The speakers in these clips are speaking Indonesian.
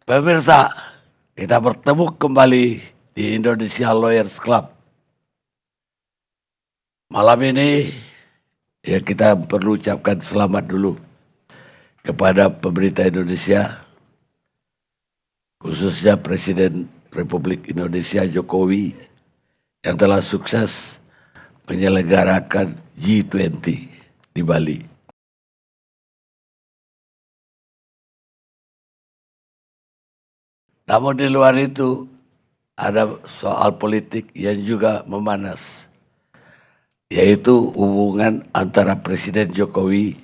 Pemirsa, kita bertemu kembali di Indonesia Lawyers Club. Malam ini ya kita perlu ucapkan selamat dulu kepada pemerintah Indonesia, khususnya Presiden Republik Indonesia Jokowi yang telah sukses menyelenggarakan G20 di Bali. Namun di luar itu ada soal politik yang juga memanas, yaitu hubungan antara Presiden Jokowi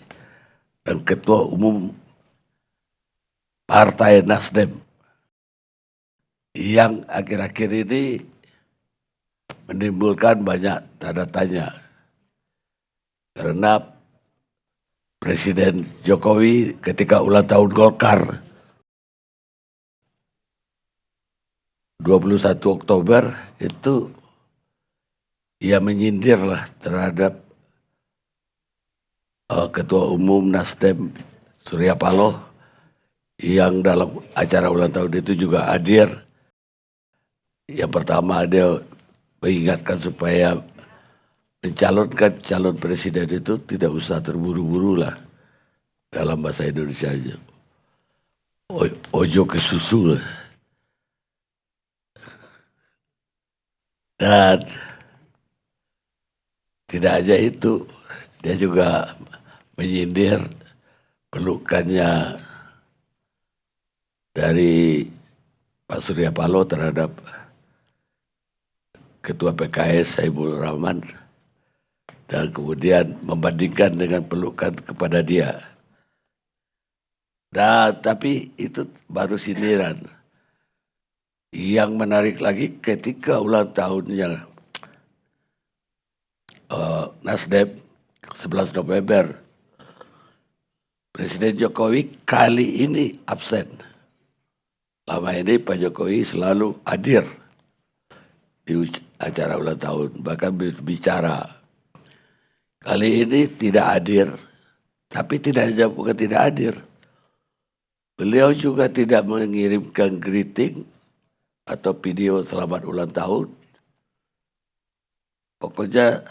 dan Ketua Umum Partai Nasdem yang akhir-akhir ini menimbulkan banyak tanda tanya karena Presiden Jokowi ketika ulang tahun Golkar 21 Oktober itu ia menyindirlah terhadap Ketua Umum Nasdem Surya Paloh yang dalam acara ulang tahun itu juga hadir. Yang pertama dia mengingatkan supaya mencalonkan calon presiden itu tidak usah terburu-buru lah, dalam bahasa Indonesia aja. Ojo ke susu lah. Dan tidak aja itu, dia juga menyindir pelukannya dari Pak Surya Paloh terhadap Ketua PKS Saiful Rahman dan kemudian membandingkan dengan pelukan kepada dia. Nah, tapi itu baru sindiran. Yang menarik lagi ketika ulang tahunnya Nasdem 11 November, Presiden Jokowi kali ini absen. Lama ini Pak Jokowi selalu hadir di acara ulang tahun, bahkan berbicara. Kali ini tidak hadir, tapi bukan tidak hadir. Beliau juga tidak mengirimkan greeting atau video selamat ulang tahun. Pokoknya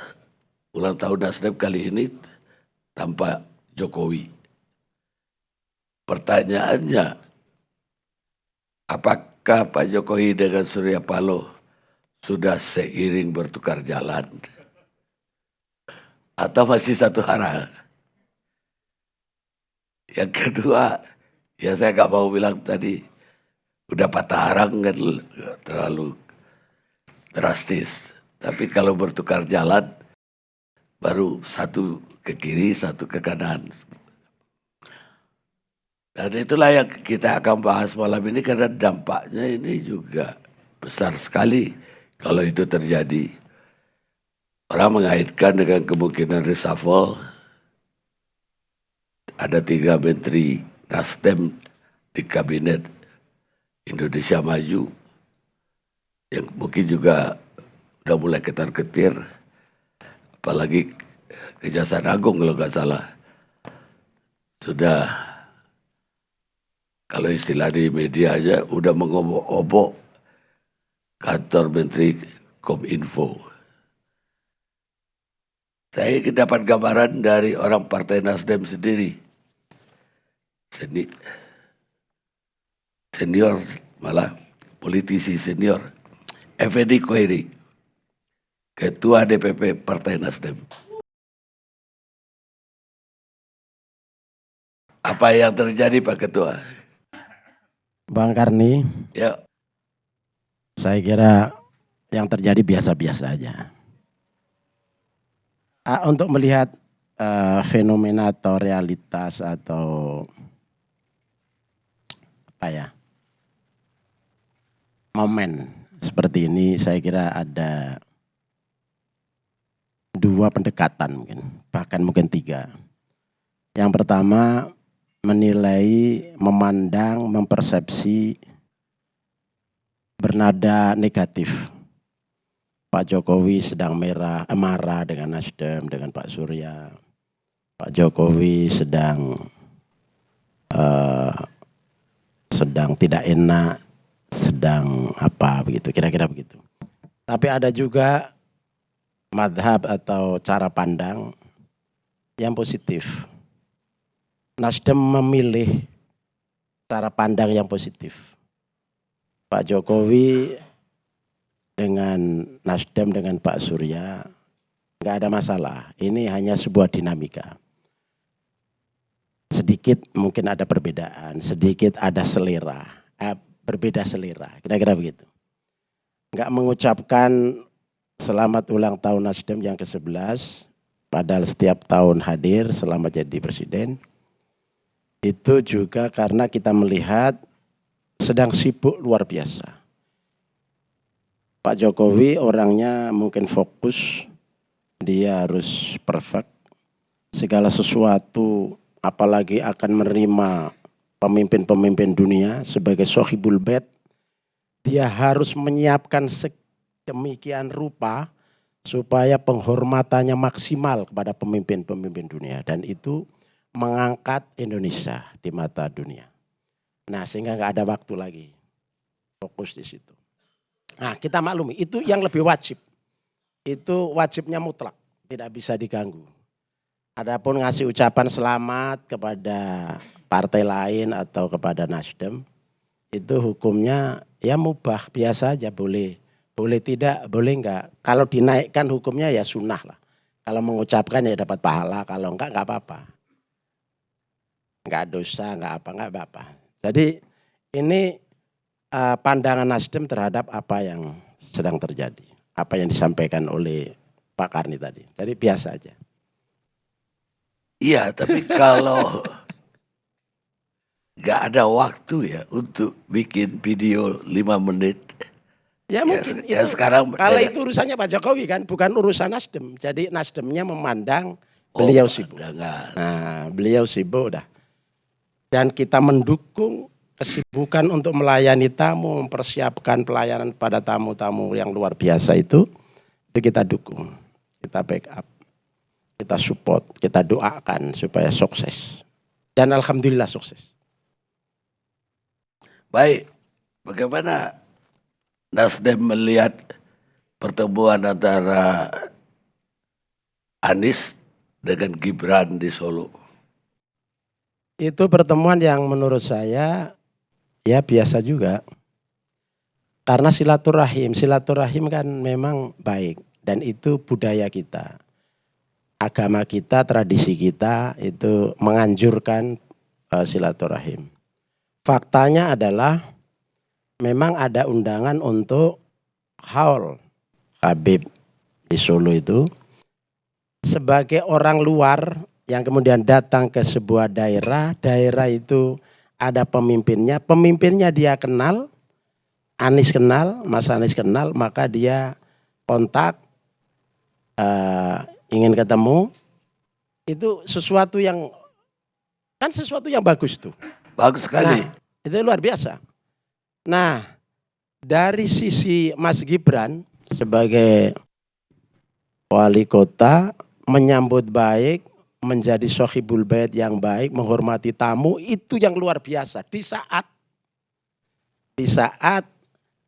ulang tahun Nasdem kali ini tanpa Jokowi. Pertanyaannya, apakah Pak Jokowi dengan Surya Paloh sudah seiring bertukar jalan? Atau masih satu arah? Yang kedua, ya saya nggak mau bilang tadi udah patah arang kan terlalu drastis. Tapi kalau bertukar jalan, baru satu ke kiri, satu ke kanan. Dan itulah yang kita akan bahas malam ini karena dampaknya ini juga besar sekali kalau itu terjadi. Orang mengaitkan dengan kemungkinan reshuffle. Ada 3 menteri Nasdem di kabinet Indonesia Maju yang mungkin juga udah mulai ketar-ketir, apalagi Kejaksaan Agung kalau nggak salah sudah, kalau istilah di media aja udah mengobok-obok kantor Menteri Kominfo. Saya dapat gambaran dari orang Partai Nasdem sendiri, senior malah politisi senior, Effendi Koiri, Ketua DPP Partai Nasdem. Apa yang terjadi Pak Ketua? Bang Karni, Ya. saya kira yang terjadi biasa-biasa aja. Untuk melihat fenomena atau realitas atau momen seperti ini, saya kira ada 2 pendekatan mungkin, bahkan mungkin 3. Yang pertama, menilai, memandang, mempersepsi bernada negatif. Pak Jokowi sedang marah dengan Nasdem, dengan Pak Surya. Pak Jokowi sedang sedang tidak enak, sedang apa begitu, kira-kira begitu. Tapi ada juga madhab atau cara pandang yang positif. Nasdem memilih cara pandang yang positif. Pak Jokowi dengan Nasdem dengan Pak Surya nggak ada masalah. Ini hanya sebuah dinamika. Sedikit mungkin ada perbedaan, sedikit ada selera, berbeda selera, kira-kira begitu. Nggak mengucapkan selamat ulang tahun Nasdem yang ke-11, padahal setiap tahun hadir selama jadi presiden. Itu juga karena kita melihat sedang sibuk luar biasa. Pak Jokowi orangnya mungkin fokus, dia harus perfect. Segala sesuatu, apalagi akan menerima pemimpin-pemimpin dunia sebagai sohibul bait, dia harus menyiapkan sedemikian rupa supaya penghormatannya maksimal kepada pemimpin-pemimpin dunia. Dan itu mengangkat Indonesia di mata dunia. Nah, sehingga nggak ada waktu lagi, fokus di situ. Nah, kita maklumi itu yang lebih wajib. Itu wajibnya mutlak, tidak bisa diganggu. Adapun ngasih ucapan selamat kepada partai lain atau kepada Nasdem, itu hukumnya ya mubah, biasa aja, boleh. Boleh tidak, boleh enggak. Kalau dinaikkan hukumnya ya sunnah lah. Kalau mengucapkan ya dapat pahala, kalau enggak apa-apa. Enggak dosa, enggak apa-apa. Jadi ini pandangan Nasdem terhadap apa yang sedang terjadi. Apa yang disampaikan oleh Pak Karni tadi. Jadi biasa aja. Iya, tapi kalau nggak ada waktu ya untuk bikin video 5 menit. Ya mungkin ya itu, sekarang kalau itu urusannya Pak Jokowi kan, bukan urusan Nasdem. Jadi Nasdemnya memandang beliau sibuk. Nah, beliau sibuk udah. Dan kita mendukung kesibukan untuk melayani tamu, mempersiapkan pelayanan pada tamu-tamu yang luar biasa itu kita dukung, kita backup, kita support, kita doakan supaya sukses. Dan alhamdulillah sukses. Baik, bagaimana Nasdem melihat pertemuan antara Anies dengan Gibran di Solo? Itu pertemuan yang menurut saya ya biasa juga. Karena silaturahim kan memang baik dan itu budaya kita. Agama kita, tradisi kita itu menganjurkan silaturahim. Faktanya adalah memang ada undangan untuk haul Habib di Solo itu. Sebagai orang luar yang kemudian datang ke sebuah daerah itu ada pemimpinnya dia kenal, Anies kenal, Mas Anies kenal, maka dia kontak, ingin ketemu, itu sesuatu yang bagus tuh. Bagus sekali. Nah, itu luar biasa. Nah, dari sisi Mas Gibran sebagai wali kota menyambut baik, menjadi sohibul bait yang baik, menghormati tamu, itu yang luar biasa. Di saat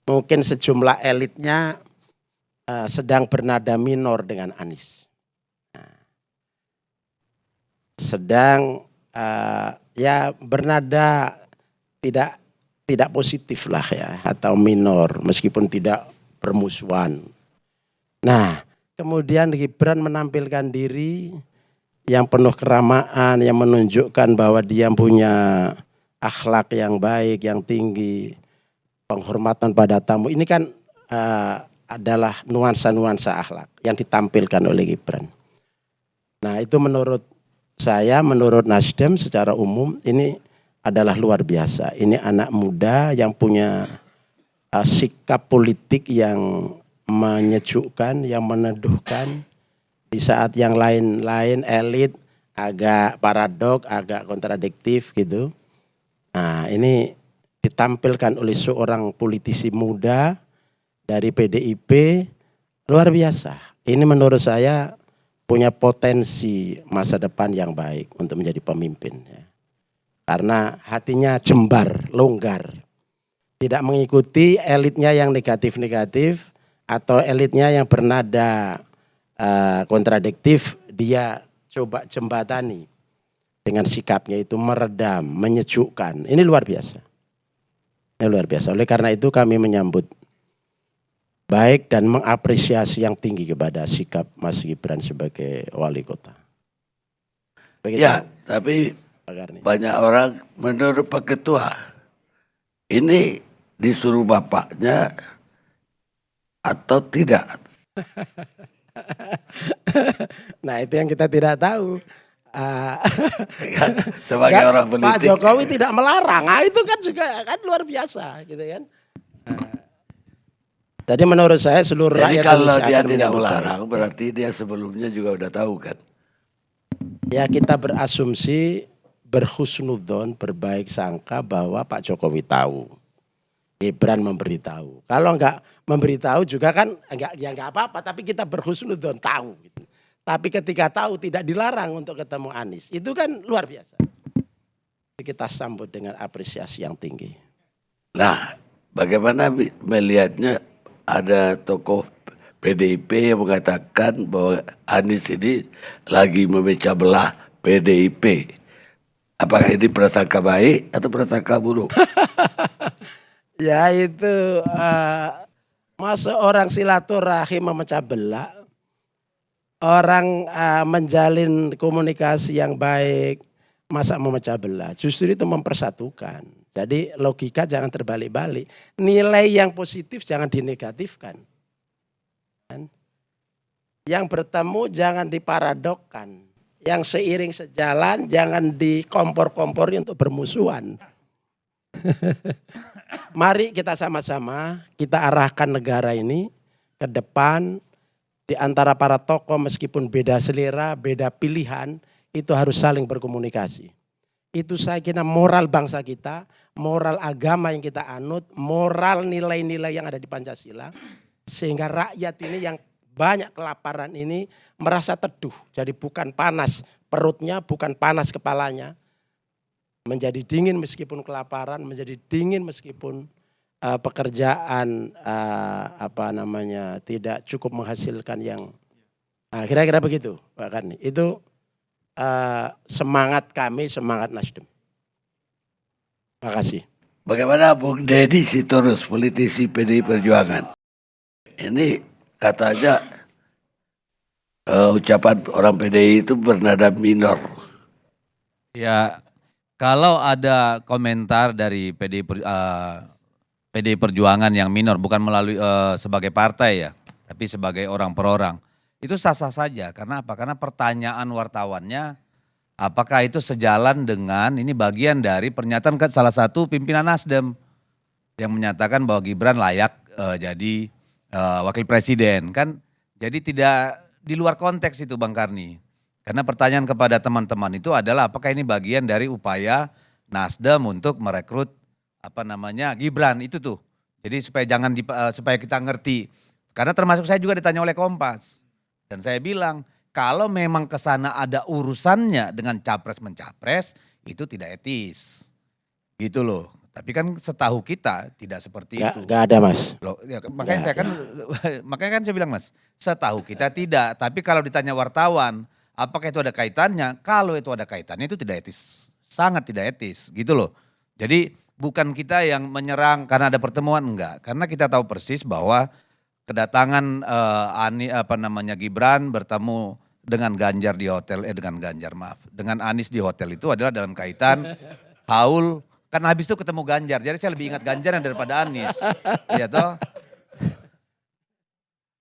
mungkin sejumlah elitnya sedang bernada minor dengan Anies. Sedang ya bernada tidak positif lah ya, atau minor meskipun tidak bermusuhan. Nah, kemudian Gibran menampilkan diri yang penuh keramaan, yang menunjukkan bahwa dia punya akhlak yang baik, yang tinggi, penghormatan pada tamu. Ini kan adalah nuansa-nuansa akhlak yang ditampilkan oleh Gibran. Nah, itu menurut saya, menurut Nasdem secara umum ini adalah luar biasa. Ini anak muda yang punya sikap politik yang menyejukkan, yang meneduhkan. Di saat yang lain-lain elit agak paradok, agak kontradiktif gitu. Nah, ini ditampilkan oleh seorang politisi muda dari PDIP, luar biasa. Ini menurut saya punya potensi masa depan yang baik untuk menjadi pemimpin. Ya. Karena hatinya jembar, longgar. Tidak mengikuti elitnya yang negatif-negatif atau elitnya yang bernada kontradiktif, dia coba jembatani dengan sikapnya itu meredam, menyejukkan. Ini luar biasa. Ini luar biasa. Oleh karena itu kami menyambut baik dan mengapresiasi yang tinggi kepada sikap Mas Gibran sebagai wali kota. Begitu, Ya, tapi Pak Karni. banyak orang menurut Pak Ketua ini disuruh bapaknya atau tidak. Nah itu yang kita tidak tahu. Ah, Sebagai kan orang Pak politik. Jokowi tidak melarang. Nah, itu kan juga kan luar biasa, gitu kan. Jadi menurut saya seluruh Jadi rakyat kalau Indonesia dia akan tidak menyambut melarang baik. berarti dia sebelumnya juga udah tahu kan. Ya kita berasumsi, berhusnudzon, berbaik sangka bahwa Pak Jokowi tahu. Gibran memberitahu. Kalau enggak memberitahu juga kan enggak ya enggak apa-apa, tapi kita berhusnudzon tahu gitu. Tapi ketika tahu tidak dilarang untuk ketemu Anies. Itu kan luar biasa. Kita sambut dengan apresiasi yang tinggi. Nah, bagaimana melihatnya ada tokoh PDIP yang mengatakan bahwa Anies ini lagi memecah belah PDIP. Apakah ini prasangka baik atau prasangka buruk? Ya itu masa orang silaturahim memecah belah. Orang menjalin komunikasi yang baik, masa memecah belah. Justru itu mempersatukan. Jadi logika jangan terbalik-balik. Nilai yang positif jangan dinegatifkan. Yang bertemu jangan diparadokkan. Yang seiring sejalan jangan dikompor-kompori untuk bermusuhan. Mari kita sama-sama kita arahkan negara ini ke depan. Di antara para tokoh meskipun beda selera, beda pilihan, itu harus saling berkomunikasi. Itu saya kira moral bangsa kita, moral agama yang kita anut, moral nilai-nilai yang ada di Pancasila. Sehingga rakyat ini yang banyak kelaparan ini merasa teduh. Jadi bukan panas perutnya, bukan panas kepalanya. Menjadi dingin meskipun kelaparan, menjadi dingin meskipun pekerjaan tidak cukup menghasilkan yang kira-kira begitu Pak Karni. Itu semangat kami, semangat Nasdem. Terima kasih. Bagaimana Bung Deddy Sitorus, politisi PDI Perjuangan? Ini katanya ucapan orang PDI itu bernada minor. Ya, kalau ada komentar dari PDI Perjuangan yang minor, bukan melalui sebagai partai ya, tapi sebagai orang per orang, itu sah-sah saja. Karena apa? Karena pertanyaan wartawannya, apakah itu sejalan dengan ini bagian dari pernyataan salah satu pimpinan Nasdem yang menyatakan bahwa Gibran layak jadi wakil presiden kan? Jadi tidak di luar konteks itu Bang Karni. Karena pertanyaan kepada teman-teman itu adalah apakah ini bagian dari upaya Nasdem untuk merekrut Gibran itu tuh. Jadi supaya supaya kita ngerti. Karena termasuk saya juga ditanya oleh Kompas. Dan saya bilang kalau memang ke sana ada urusannya dengan capres mencapres itu tidak etis. Gitu loh. Tapi kan setahu kita tidak seperti itu. Gak ada Mas. Loh, ya, makanya kan saya bilang Mas, setahu kita tidak. Tapi kalau ditanya wartawan, apakah itu ada kaitannya? Kalau itu ada kaitannya itu tidak etis, sangat tidak etis, gitu loh. Jadi bukan kita yang menyerang karena ada pertemuan, enggak. Karena kita tahu persis bahwa kedatangan Gibran bertemu dengan Ganjar di hotel, dengan Anies di hotel itu adalah dalam kaitan haul. Kan habis itu ketemu Ganjar, jadi saya lebih ingat Ganjar daripada Anies. Iya toh?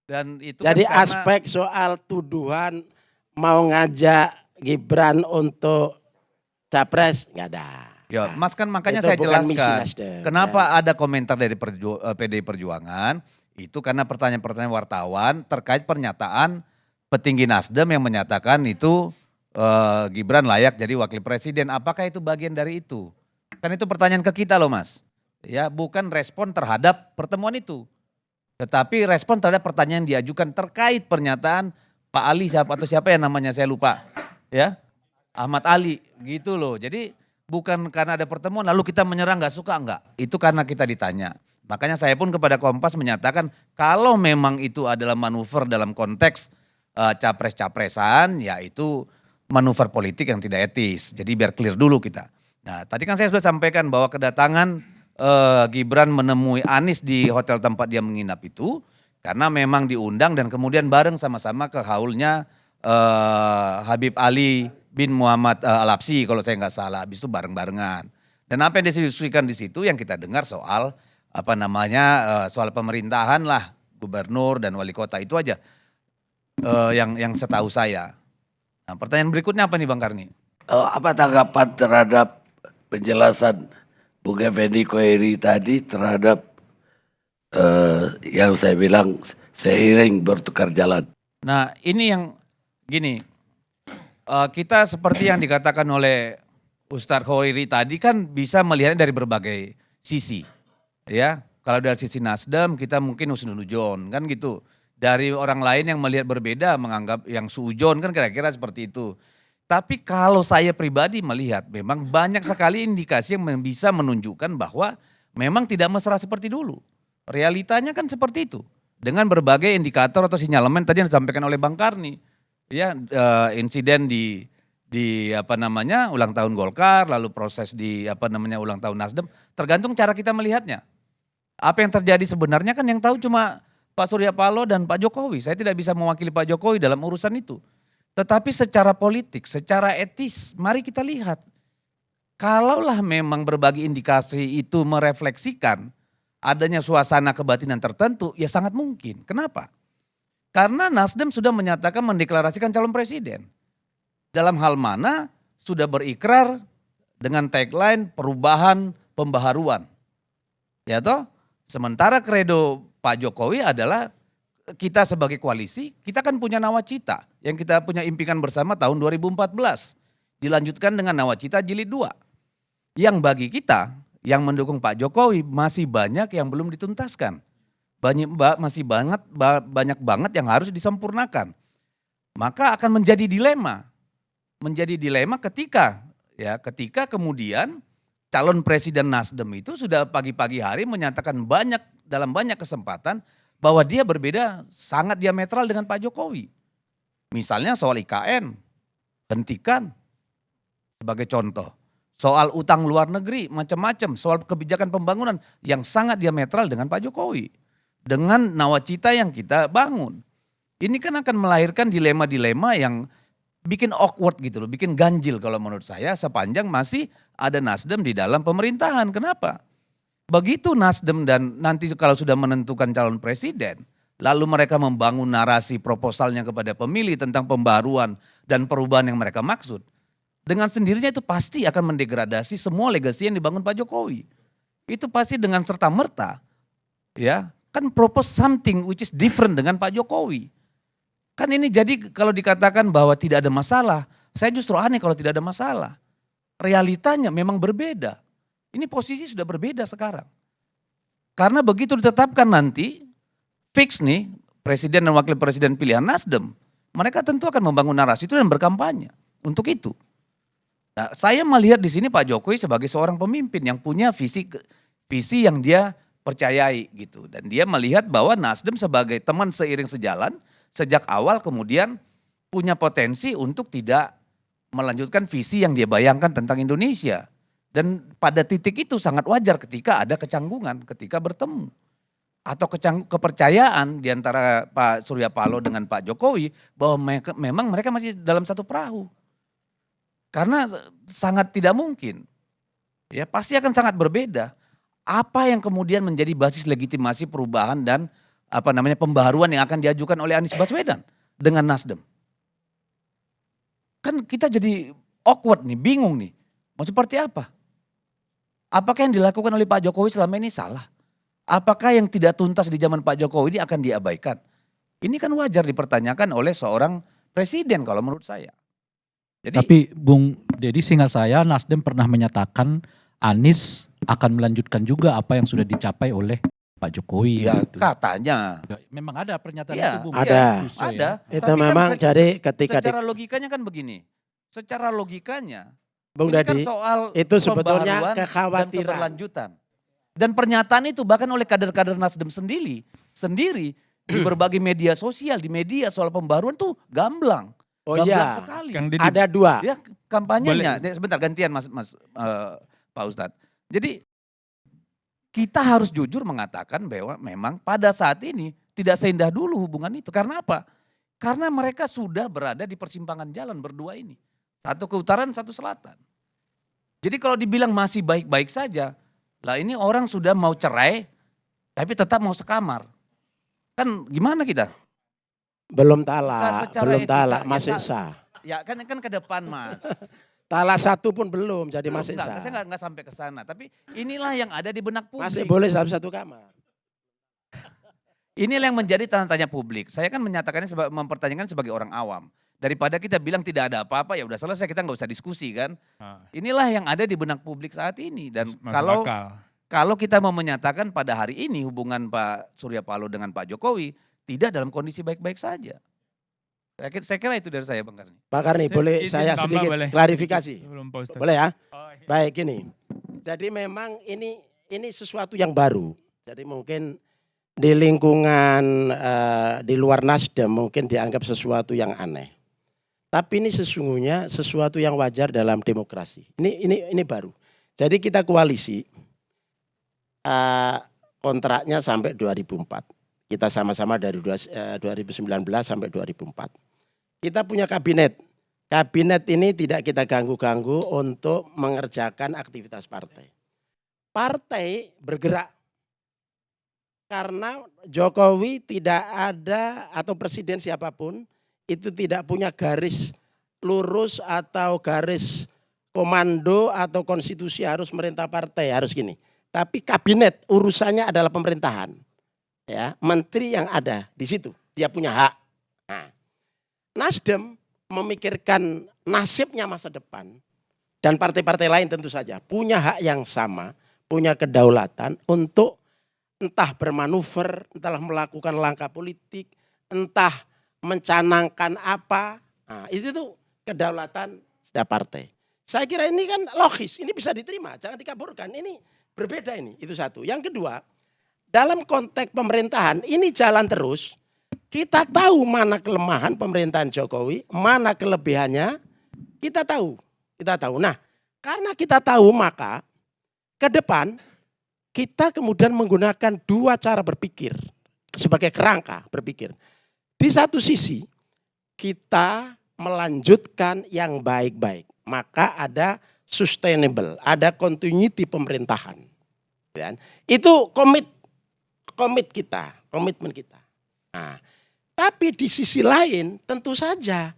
Dan itu Jadi kan aspek soal tuduhan mau ngajak Gibran untuk capres nggak ada. Ya, Mas kan makanya Itu saya bukan misi jelaskan. Nasdem, Kenapa ada komentar dari PDI Perjuangan? Itu karena pertanyaan-pertanyaan wartawan terkait pernyataan petinggi Nasdem yang menyatakan itu Gibran layak jadi wakil presiden. Apakah itu bagian dari itu? Kan itu pertanyaan ke kita loh Mas. Ya, bukan respon terhadap pertemuan itu. Tetapi respon terhadap pertanyaan yang diajukan terkait pernyataan Pak Ali siapa yang namanya saya lupa. Ya, Ahmad Ali gitu loh. Jadi bukan karena ada pertemuan lalu kita menyerang nggak suka, enggak. Itu karena kita ditanya. Makanya saya pun kepada Kompas menyatakan kalau memang itu adalah manuver dalam konteks capres-capresan, ya itu manuver politik yang tidak etis. Jadi biar clear dulu kita. Nah tadi kan saya sudah sampaikan bahwa kedatangan Gibran menemui Anies di hotel tempat dia menginap itu karena memang diundang dan kemudian bareng sama-sama ke haulnya Habib Ali bin Muhammad Al-Habsyi kalau saya nggak salah. Habis itu bareng-barengan. Dan apa yang didiskusikan di situ yang kita dengar soal soal pemerintahan lah, gubernur dan wali kota itu aja yang setahu saya. Nah, pertanyaan berikutnya apa nih Bang Karni? Apa tanggapan terhadap penjelasan Bung Effendi Koeri tadi terhadap yang saya bilang seiring bertukar jalan? Nah ini yang gini, kita seperti yang dikatakan oleh Ustadz Koeri tadi kan bisa melihatnya dari berbagai sisi. Ya, kalau dari sisi Nasdem kita mungkin husnudzon kan gitu. Dari orang lain yang melihat berbeda menganggap yang suudzon kan kira-kira seperti itu. Tapi kalau saya pribadi melihat memang banyak sekali indikasi yang bisa menunjukkan bahwa memang tidak mesra seperti dulu. Realitanya kan seperti itu. Dengan berbagai indikator atau sinyalemen tadi yang disampaikan oleh Bang Karni. Ya, insiden di ulang tahun Golkar, lalu proses di ulang tahun Nasdem, tergantung cara kita melihatnya. Apa yang terjadi sebenarnya kan yang tahu cuma Pak Surya Paloh dan Pak Jokowi. Saya tidak bisa mewakili Pak Jokowi dalam urusan itu. Tetapi secara politik, secara etis, mari kita lihat. Kalaulah memang berbagai indikasi itu merefleksikan adanya suasana kebatinan tertentu, ya sangat mungkin. Kenapa? Karena Nasdem sudah menyatakan mendeklarasikan calon presiden. Dalam hal mana sudah berikrar dengan tagline perubahan pembaharuan. Ya toh? Sementara kredo Pak Jokowi adalah kita sebagai koalisi, kita kan punya nawacita yang kita punya impikan bersama tahun 2014. Dilanjutkan dengan nawacita jilid 2. Yang bagi kita yang mendukung Pak Jokowi masih banyak yang belum dituntaskan. Masih banyak banget yang harus disempurnakan. Maka akan menjadi dilema. Menjadi dilema ketika kemudian calon presiden Nasdem itu sudah pagi-pagi hari menyatakan dalam banyak kesempatan bahwa dia berbeda sangat diametral dengan Pak Jokowi. Misalnya soal IKN, hentikan sebagai contoh. Soal utang luar negeri, macam-macam. Soal kebijakan pembangunan yang sangat diametral dengan Pak Jokowi. Dengan nawacita yang kita bangun. Ini kan akan melahirkan dilema-dilema yang bikin awkward gitu loh, bikin ganjil kalau menurut saya sepanjang masih ada Nasdem di dalam pemerintahan. Kenapa? Begitu Nasdem dan nanti kalau sudah menentukan calon presiden, lalu mereka membangun narasi proposalnya kepada pemilih tentang pembaruan dan perubahan yang mereka maksud, dengan sendirinya itu pasti akan mendegradasi semua legasi yang dibangun Pak Jokowi. Itu pasti dengan serta-merta, ya kan propose something which is different dengan Pak Jokowi. Kan ini jadi kalau dikatakan bahwa tidak ada masalah, saya justru aneh kalau tidak ada masalah. Realitanya memang berbeda. Ini posisi sudah berbeda sekarang. Karena begitu ditetapkan nanti, fix nih presiden dan wakil presiden pilihan Nasdem, mereka tentu akan membangun narasi itu dan berkampanye untuk itu. Nah, saya melihat di sini Pak Jokowi sebagai seorang pemimpin yang punya visi yang dia percayai gitu. Dan dia melihat bahwa Nasdem sebagai teman seiring sejalan, sejak awal kemudian punya potensi untuk tidak melanjutkan visi yang dia bayangkan tentang Indonesia. Dan pada titik itu sangat wajar ketika ada kecanggungan ketika bertemu. Atau kepercayaan di antara Pak Surya Paloh dengan Pak Jokowi bahwa memang mereka masih dalam satu perahu. Karena sangat tidak mungkin. Ya, pasti akan sangat berbeda. Apa yang kemudian menjadi basis legitimasi perubahan dan pembaharuan yang akan diajukan oleh Anies Baswedan dengan Nasdem. Kan kita jadi awkward nih, bingung nih. Mau seperti apa? Apakah yang dilakukan oleh Pak Jokowi selama ini salah? Apakah yang tidak tuntas di zaman Pak Jokowi ini akan diabaikan? Ini kan wajar dipertanyakan oleh seorang presiden kalau menurut saya. Jadi, tapi Bung Dedi, seingat saya Nasdem pernah menyatakan Anies akan melanjutkan juga apa yang sudah dicapai oleh Pak Jokowi. ya gitu. katanya. Memang ada pernyataan Iya, itu Bung. ada. Justru ya. Ada. Itu Tapi kan memang jadi ketika secara logikanya kan begini. Secara logikanya Bung Ini kan Dadi, soal itu sebetulnya pembaharuan dan kekhawatiran. keberlanjutan. Dan pernyataan itu bahkan oleh kader-kader Nasdem sendiri di berbagai media sosial, di media soal pembaruan tuh gamblang. Oh Gamblang iya, sekali. Kang Deddy, ada dua. Ya kampanyenya, sebentar gantian Pak Ustadz. Jadi kita harus jujur mengatakan bahwa memang pada saat ini tidak seindah dulu hubungan itu. Karena apa? Karena mereka sudah berada di persimpangan jalan berdua ini. Satu ke utara, satu selatan. Jadi kalau dibilang masih baik-baik saja, lah ini orang sudah mau cerai tapi tetap mau sekamar. Kan gimana kita? Belum talak, Secara belum etika, talak, ya, masih sah. Ya kan ke depan Mas. Talak satu pun belum, jadi masih Enggak, sah. saya enggak sampai ke sana. Tapi inilah yang ada di benak publik. Masih boleh dalam satu kamar. Inilah yang menjadi tanda tanya publik. Saya kan menyatakannya mempertanyakan sebagai orang awam. Daripada kita bilang tidak ada apa-apa, ya udah selesai, kita nggak usah diskusi kan. Inilah yang ada di benak publik saat ini. Dan masuk akal. kalau kita mau menyatakan pada hari ini hubungan Pak Surya Paloh dengan Pak Jokowi tidak dalam kondisi baik-baik saja. Saya kira itu dari saya Bang Karni. Pak Karni, boleh izin saya tambah sedikit boleh? klarifikasi? Belum Pak Ustadz. Boleh ya? Oh, iya. Baik ini. Jadi memang ini sesuatu yang baru. Jadi mungkin di lingkungan di luar Nasdem mungkin dianggap sesuatu yang aneh. Tapi ini sesungguhnya sesuatu yang wajar dalam demokrasi. Ini baru. Jadi kita koalisi kontraknya sampai 2004. Kita sama-sama dari 2019 sampai 2004. Kita punya kabinet. Kabinet ini tidak kita ganggu-ganggu untuk mengerjakan aktivitas partai. Partai bergerak. Karena Jokowi tidak ada atau presiden siapapun itu tidak punya garis lurus atau garis komando atau konstitusi harus merintah partai, harus gini. Tapi kabinet urusannya adalah pemerintahan. Ya, menteri yang ada di situ, dia punya hak. Nah, Nasdem memikirkan nasibnya masa depan dan partai-partai lain tentu saja punya hak yang sama, punya kedaulatan untuk entah bermanuver, entah melakukan langkah politik, entah mencanangkan apa. Nah, itu tuh kedaulatan setiap partai. Saya kira ini kan logis, ini bisa diterima, jangan dikaburkan. Ini berbeda ini, itu satu. Yang kedua, dalam konteks pemerintahan ini jalan terus. Kita tahu mana kelemahan pemerintahan Jokowi, mana kelebihannya, kita tahu. Nah, karena kita tahu maka ke depan kita kemudian menggunakan dua cara berpikir sebagai kerangka berpikir. Di satu sisi kita melanjutkan yang baik-baik, maka ada sustainable, ada continuity pemerintahan. Itu komitmen kita. Nah, tapi di sisi lain tentu saja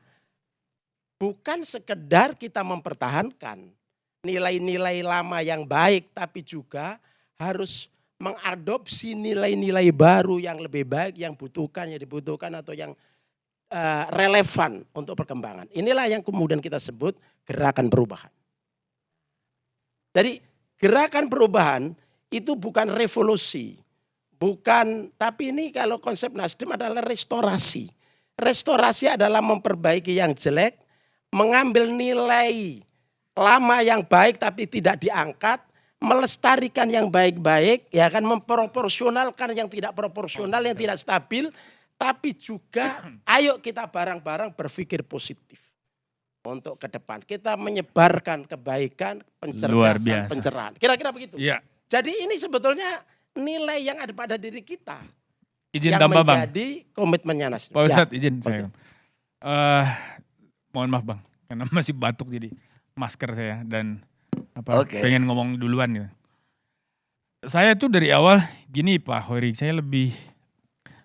bukan sekedar kita mempertahankan nilai-nilai lama yang baik, tapi juga harus mengadopsi nilai-nilai baru yang lebih baik, yang dibutuhkan atau yang relevan untuk perkembangan. Inilah yang kemudian kita sebut gerakan perubahan. Jadi gerakan perubahan itu bukan revolusi, tapi ini kalau konsep Nasdem adalah restorasi. Restorasi adalah memperbaiki yang jelek, mengambil nilai lama yang baik tapi tidak diangkat, melestarikan yang baik-baik, ya kan, memproporsionalkan yang tidak proporsional, yang tidak stabil, tapi juga ayo kita bareng-bareng berpikir positif untuk ke depan. Kita menyebarkan kebaikan, pencerdasan, pencerahan. Kira-kira begitu. Iya. Jadi ini sebetulnya nilai yang ada pada diri kita. Izin yang tambah Bang. menjadi komitmennya Nasdem. Pak Ustadz Ya, izin pasti. saya. Mohon maaf Bang, karena masih batuk jadi masker saya dan pengen ngomong duluan gitu. Saya tuh dari awal gini Pak Hori, saya lebih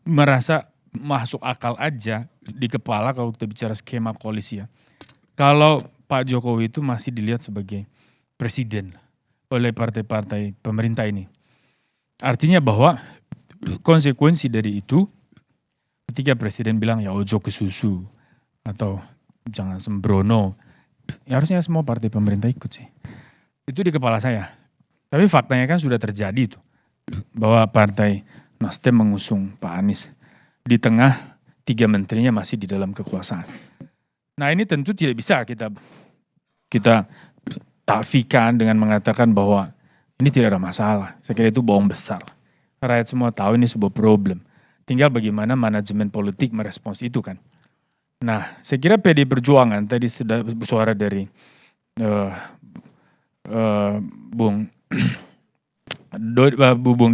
merasa masuk akal aja di kepala kalau kita bicara skema koalisi ya. Kalau Pak Jokowi itu masih dilihat sebagai presiden oleh partai-partai pemerintah ini. Artinya bahwa konsekuensi dari itu ketika presiden bilang ya ojo ke susu atau jangan sembrono, ya harusnya semua partai pemerintah ikut sih. Itu di kepala saya. Tapi faktanya kan sudah terjadi itu. Bahwa partai Nasdem mengusung Pak Anies. Di tengah 3 menterinya masih di dalam kekuasaan. Nah ini tentu tidak bisa kita takfikan dengan mengatakan bahwa ini tidak ada masalah. Saya kira itu bohong besar. Rakyat semua tahu ini sebuah problem. Tinggal bagaimana manajemen politik merespons itu kan. Nah, saya kira PD Perjuangan tadi sudah bersuara dari Bung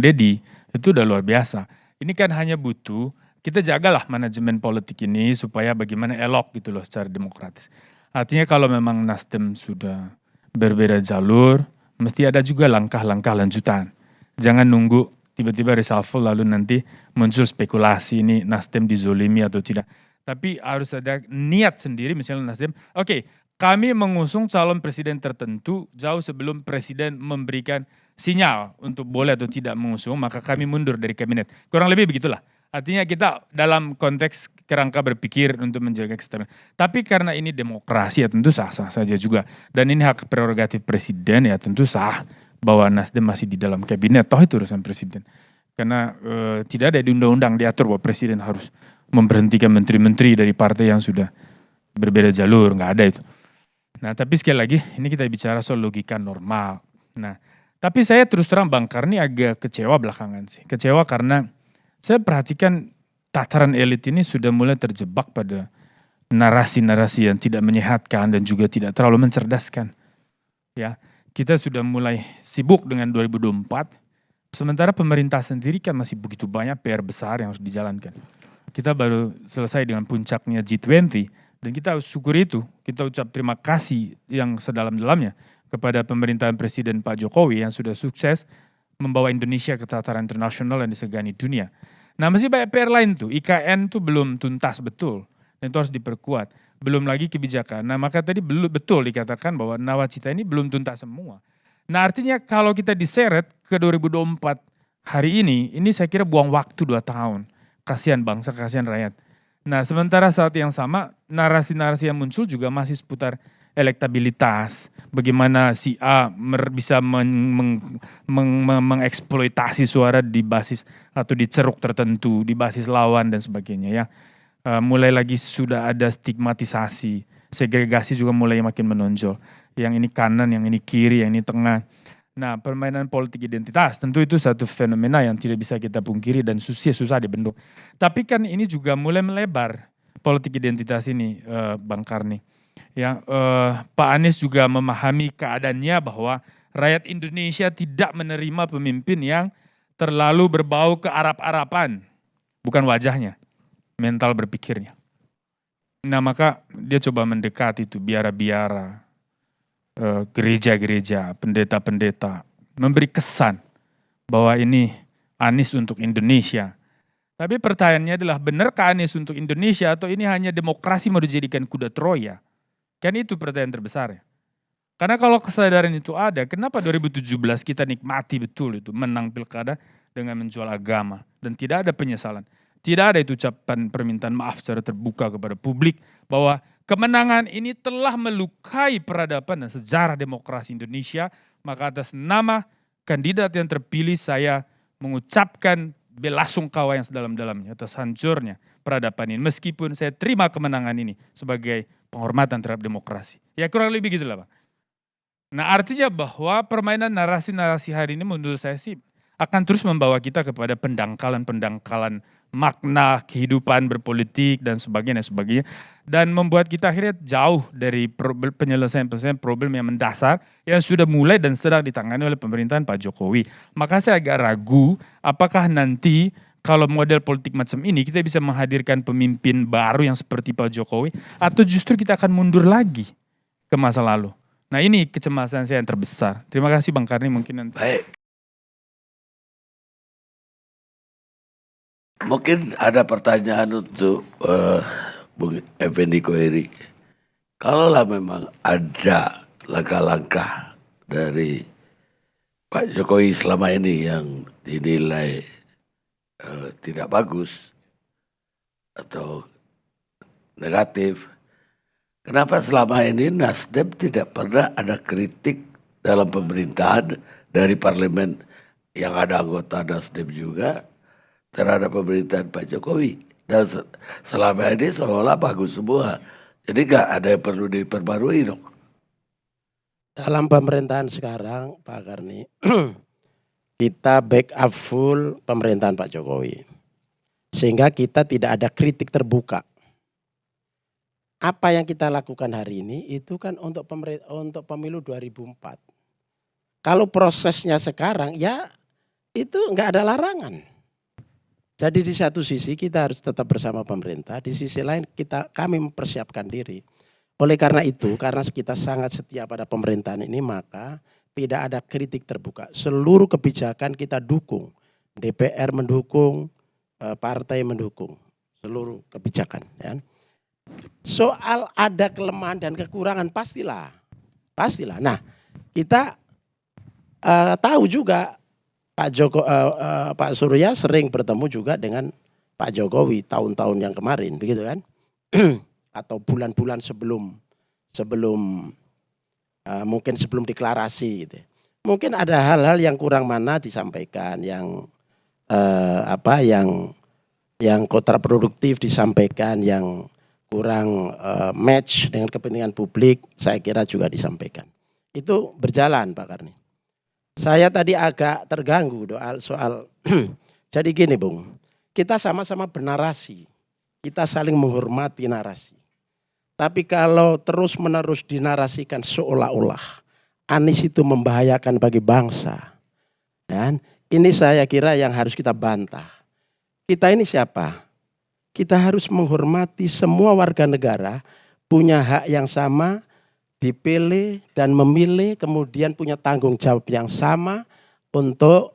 Dedi itu udah luar biasa. Ini kan hanya butuh kita jagalah manajemen politik ini supaya bagaimana elok gitu loh secara demokratis. Artinya kalau memang Nasdem sudah berbeda jalur, mesti ada juga langkah-langkah lanjutan. Jangan nunggu tiba-tiba reshuffle lalu nanti muncul spekulasi ini Nasdem dizolimi atau tidak. Tapi harus ada niat sendiri misalnya Nasdem, oke, kami mengusung calon presiden tertentu jauh sebelum presiden memberikan sinyal untuk boleh atau tidak mengusung, maka kami mundur dari kabinet. Kurang lebih begitulah. Artinya kita dalam konteks kerangka berpikir untuk menjaga kestabilan. Tapi karena ini demokrasi ya tentu sah-sah saja juga. Dan ini hak prerogatif presiden ya tentu sah bahwa Nasdem masih di dalam kabinet, toh itu urusan presiden. Karena tidak ada di undang-undang diatur bahwa presiden harus memberhentikan menteri-menteri dari partai yang sudah berbeda jalur, nggak ada itu. Nah tapi sekali lagi ini kita bicara soal logika normal. Nah tapi saya terus terang Bang Karni agak kecewa belakangan sih. Kecewa karena saya perhatikan tataran elit ini sudah mulai terjebak pada narasi-narasi yang tidak menyehatkan dan juga tidak terlalu mencerdaskan. Ya, kita sudah mulai sibuk dengan 2024, sementara pemerintah sendiri kan masih begitu banyak PR besar yang harus dijalankan. Kita baru selesai dengan puncaknya G20 dan kita harus syukuri itu. Kita ucap terima kasih yang sedalam-dalamnya kepada pemerintahan Presiden Pak Jokowi yang sudah sukses membawa Indonesia ke tataran internasional dan disegani dunia. Nah masih banyak PR lain tuh, IKN tuh belum tuntas betul, dan itu harus diperkuat. Belum lagi kebijakan, nah maka tadi belum betul dikatakan bahwa nawacita ini belum tuntas semua. Nah artinya kalau kita diseret ke 2024 hari ini saya kira buang waktu 2 tahun. Kasihan bangsa, kasihan rakyat. Nah sementara saat yang sama, narasi-narasi yang muncul juga masih seputar elektabilitas, bagaimana si A bisa mengeksploitasi suara di basis atau di ceruk tertentu, di basis lawan dan sebagainya ya. Mulai lagi sudah ada stigmatisasi, segregasi juga mulai makin menonjol. Yang ini kanan, yang ini kiri, yang ini tengah. Nah permainan politik identitas tentu itu satu fenomena yang tidak bisa kita pungkiri dan susah dibendung. Tapi kan ini juga mulai melebar politik identitas ini Bang Karni. Ya, Pak Anies juga memahami keadaannya bahwa rakyat Indonesia tidak menerima pemimpin yang terlalu berbau ke Arab-Araban. Bukan wajahnya, mental berpikirnya. Nah maka dia coba mendekat itu biara-biara, gereja-gereja, pendeta-pendeta. Memberi kesan bahwa ini Anies untuk Indonesia. Tapi pertanyaannya adalah benarkah Anies untuk Indonesia atau ini hanya demokrasi mau dijadikan kuda Troya? Kan itu pertanyaan terbesar ya. Karena kalau kesadaran itu ada, kenapa 2017 kita nikmati betul itu menang pilkada dengan menjual agama dan tidak ada penyesalan. Tidak ada itu ucapan permintaan maaf secara terbuka kepada publik bahwa kemenangan ini telah melukai peradaban dan sejarah demokrasi Indonesia. Maka atas nama kandidat yang terpilih saya mengucapkan belasungkawa yang sedalam-dalamnya atas hancurnya peradaban ini. Meskipun saya terima kemenangan ini sebagai penghormatan terhadap demokrasi. Ya kurang lebih gitulah Pak. Nah artinya bahwa permainan narasi-narasi hari ini menurut saya sih akan terus membawa kita kepada pendangkalan-pendangkalan makna kehidupan berpolitik dan sebagainya. Dan membuat kita akhirnya jauh dari penyelesaian problem yang mendasar yang sudah mulai dan sedang ditangani oleh pemerintahan Pak Jokowi. Maka saya agak ragu apakah nanti kalau model politik macam ini kita bisa menghadirkan pemimpin baru yang seperti Pak Jokowi atau justru kita akan mundur lagi ke masa lalu. Nah ini kecemasan saya yang terbesar. Terima kasih Bang Karni mungkin nanti. Baik. Mungkin ada pertanyaan untuk Bung Effendi Koeri. Kalaulah memang ada langkah-langkah dari Pak Jokowi selama ini yang dinilai tidak bagus atau negatif, kenapa selama ini Nasdem tidak pernah ada kritik dalam pemerintahan dari parlemen yang ada anggota Nasdem juga terhadap pemerintahan Pak Jokowi? Dan selama ini seolah-olah bagus semua. Jadi nggak ada yang perlu diperbarui dong. Dalam pemerintahan sekarang Pak Karni, kita backup full pemerintahan Pak Jokowi. Sehingga kita tidak ada kritik terbuka. Apa yang kita lakukan hari ini itu kan untuk pemilu 2004. Kalau prosesnya sekarang ya itu enggak ada larangan. Jadi di satu sisi kita harus tetap bersama pemerintah, di sisi lain kami mempersiapkan diri. Oleh karena itu, karena kita sangat setia pada pemerintahan ini, maka tidak ada kritik terbuka. Seluruh kebijakan kita dukung. DPR mendukung, partai mendukung. Seluruh kebijakan. Ya. Soal ada kelemahan dan kekurangan pastilah. Pastilah. Nah, kita tahu juga Pak Surya sering bertemu juga dengan Pak Jokowi tahun-tahun yang kemarin, begitu kan? Atau bulan-bulan sebelum mungkin sebelum deklarasi gitu. Mungkin ada hal-hal yang kurang mana disampaikan, yang kontraproduktif disampaikan, yang kurang match dengan kepentingan publik, saya kira juga disampaikan. Itu berjalan Pak Karni. Saya tadi agak terganggu soal jadi gini Bung, kita sama-sama bernarasi, kita saling menghormati narasi. Tapi kalau terus-menerus dinarasikan seolah-olah Anies itu membahayakan bagi bangsa. Dan ini saya kira yang harus kita bantah. Kita ini siapa? Kita harus menghormati semua warga negara punya hak yang sama, dipilih dan memilih, kemudian punya tanggung jawab yang sama untuk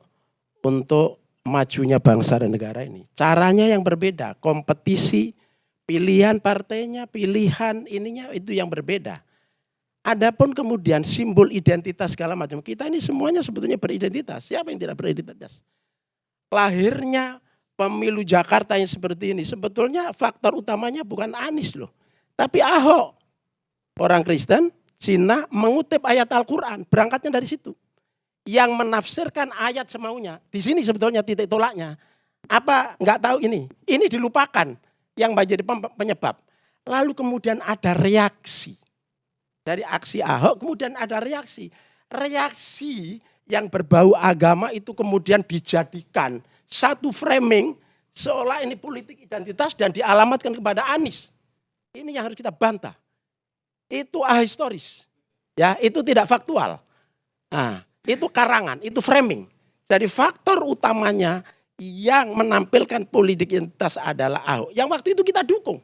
majunya bangsa dan negara ini. Caranya yang berbeda, kompetisi, pilihan partainya, pilihan ininya itu yang berbeda. Adapun kemudian simbol identitas segala macam, kita ini semuanya sebetulnya beridentitas. Siapa yang tidak beridentitas? Lahirnya pemilu Jakarta yang seperti ini, sebetulnya faktor utamanya bukan Anies loh. Tapi Ahok. Orang Kristen, Cina mengutip ayat Al-Quran, berangkatnya dari situ. Yang menafsirkan ayat semaunya. Di sini sebetulnya titik tolaknya. Apa nggak tahu ini? Ini dilupakan yang menjadi penyebab. Lalu kemudian ada reaksi. Dari aksi Ahok kemudian ada reaksi. Reaksi yang berbau agama itu kemudian dijadikan satu framing seolah ini politik identitas dan dialamatkan kepada Anies. Ini yang harus kita bantah. Itu ahistoris. Ya, itu tidak faktual. Nah, itu karangan, itu framing. Jadi faktor utamanya yang menampilkan politik identitas adalah Ahok. Yang waktu itu kita dukung.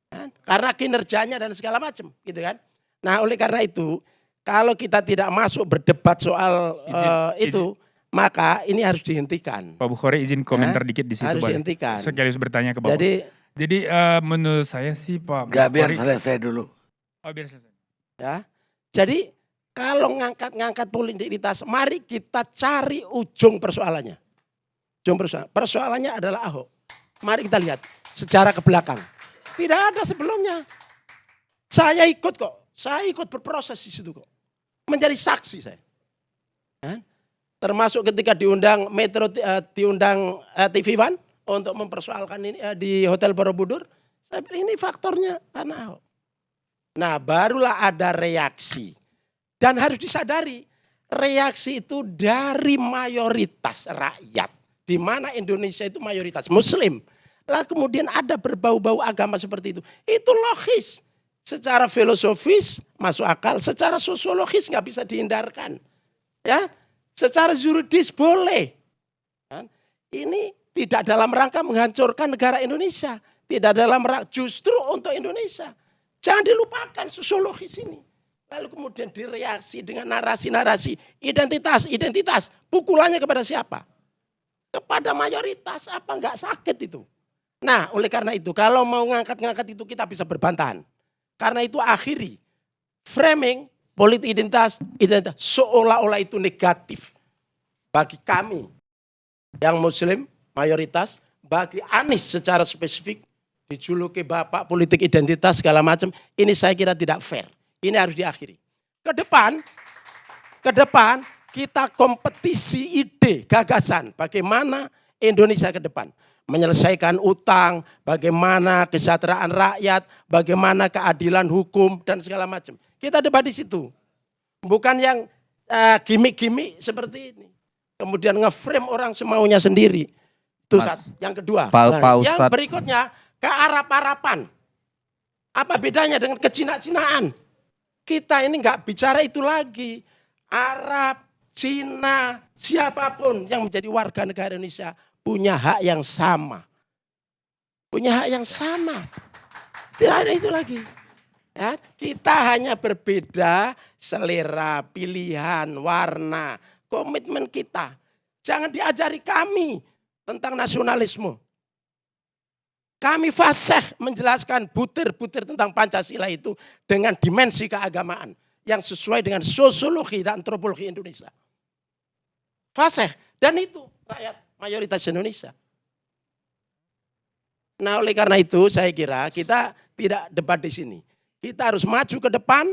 Kan? Karena kinerjanya dan segala macam, gitu kan. Nah, oleh karena itu, kalau kita tidak masuk berdebat soal itu, maka ini harus dihentikan. Pak Bukhari izin komentar dikit di situ. Harus dihentikan. Sekaligus bertanya ke Bapak. Jadi menurut saya sih Pak Gak biar Bukhari, selesai dulu. Oh biar selesai. Ya. Jadi kalau ngangkat politik identitas, mari kita cari ujung persoalannya. Persoalannya adalah Ahok. Mari kita lihat sejarah ke belakang. Tidak ada sebelumnya. Saya ikut kok. Saya ikut berproses di situ kok. Menjadi saksi saya. Ya. Termasuk ketika diundang TV One untuk mempersoalkan ini di Hotel Borobudur. Saya bilang ini faktornya karena Ahok. Nah barulah ada reaksi. Dan harus disadari reaksi itu dari mayoritas rakyat. Di mana Indonesia itu mayoritas Muslim. Lah kemudian ada berbau-bau agama seperti itu. Itu logis. Secara filosofis masuk akal. Secara sosiologis nggak bisa dihindarkan. Ya, secara juridis boleh. Ini tidak dalam rangka menghancurkan negara Indonesia. Tidak dalam rangka justru untuk Indonesia. Jangan dilupakan sosiologis ini. Lalu kemudian direaksi dengan narasi-narasi identitas. Pukulannya kepada siapa? Kepada mayoritas. Apa enggak sakit itu? Nah oleh karena itu kalau mau ngangkat-ngangkat itu kita bisa berbantahan. Karena itu akhiri framing politik identitas seolah-olah itu negatif. Bagi kami yang Muslim mayoritas, bagi Anies secara spesifik dijuluki bapak politik identitas segala macam, ini saya kira tidak fair. Ini harus diakhiri. Ke depan kita kompetisi ide, gagasan bagaimana Indonesia ke depan. Menyelesaikan utang, bagaimana kesejahteraan rakyat, bagaimana keadilan hukum dan segala macam. Kita debat di situ. Bukan yang gimmick-gimmick seperti ini. Kemudian nge-frame orang semaunya sendiri. Itu yang kedua. Pak Yang Ustadz. berikutnya, kearap-arapan. Apa bedanya dengan kecina-cinaan? Kita ini nggak bicara itu lagi. Arab, Cina, siapapun yang menjadi warga negara Indonesia punya hak yang sama. Punya hak yang sama. Tidak ada itu lagi. Ya, kita hanya berbeda selera, pilihan, warna, komitmen kita. Jangan diajari kami tentang nasionalisme. Kami fasih menjelaskan butir-butir tentang Pancasila itu dengan dimensi keagamaan yang sesuai dengan sosiologi dan antropologi Indonesia. Fasih. Dan itu rakyat mayoritas Indonesia. Nah, oleh karena itu saya kira kita tidak debat di sini. Kita harus maju ke depan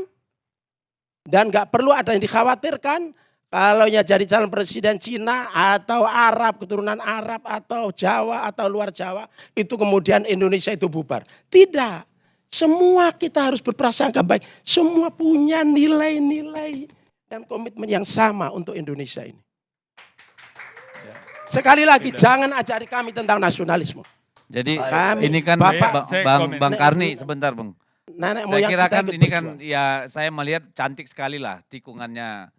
dan nggak perlu ada yang dikhawatirkan kalau ya jadi calon presiden Cina atau Arab, keturunan Arab atau Jawa atau luar Jawa itu kemudian Indonesia itu bubar. Tidak. Semua kita harus berprasangka baik. Semua punya nilai-nilai dan komitmen yang sama untuk Indonesia ini. Sekali lagi jangan ajari kami tentang nasionalisme. Jadi Kami, ini kan Bapak- Bang Karni sebentar Bang. Nenek Saya moyang kira kita kan ikut ini kan berjuang. ya saya melihat cantik sekali lah tikungannya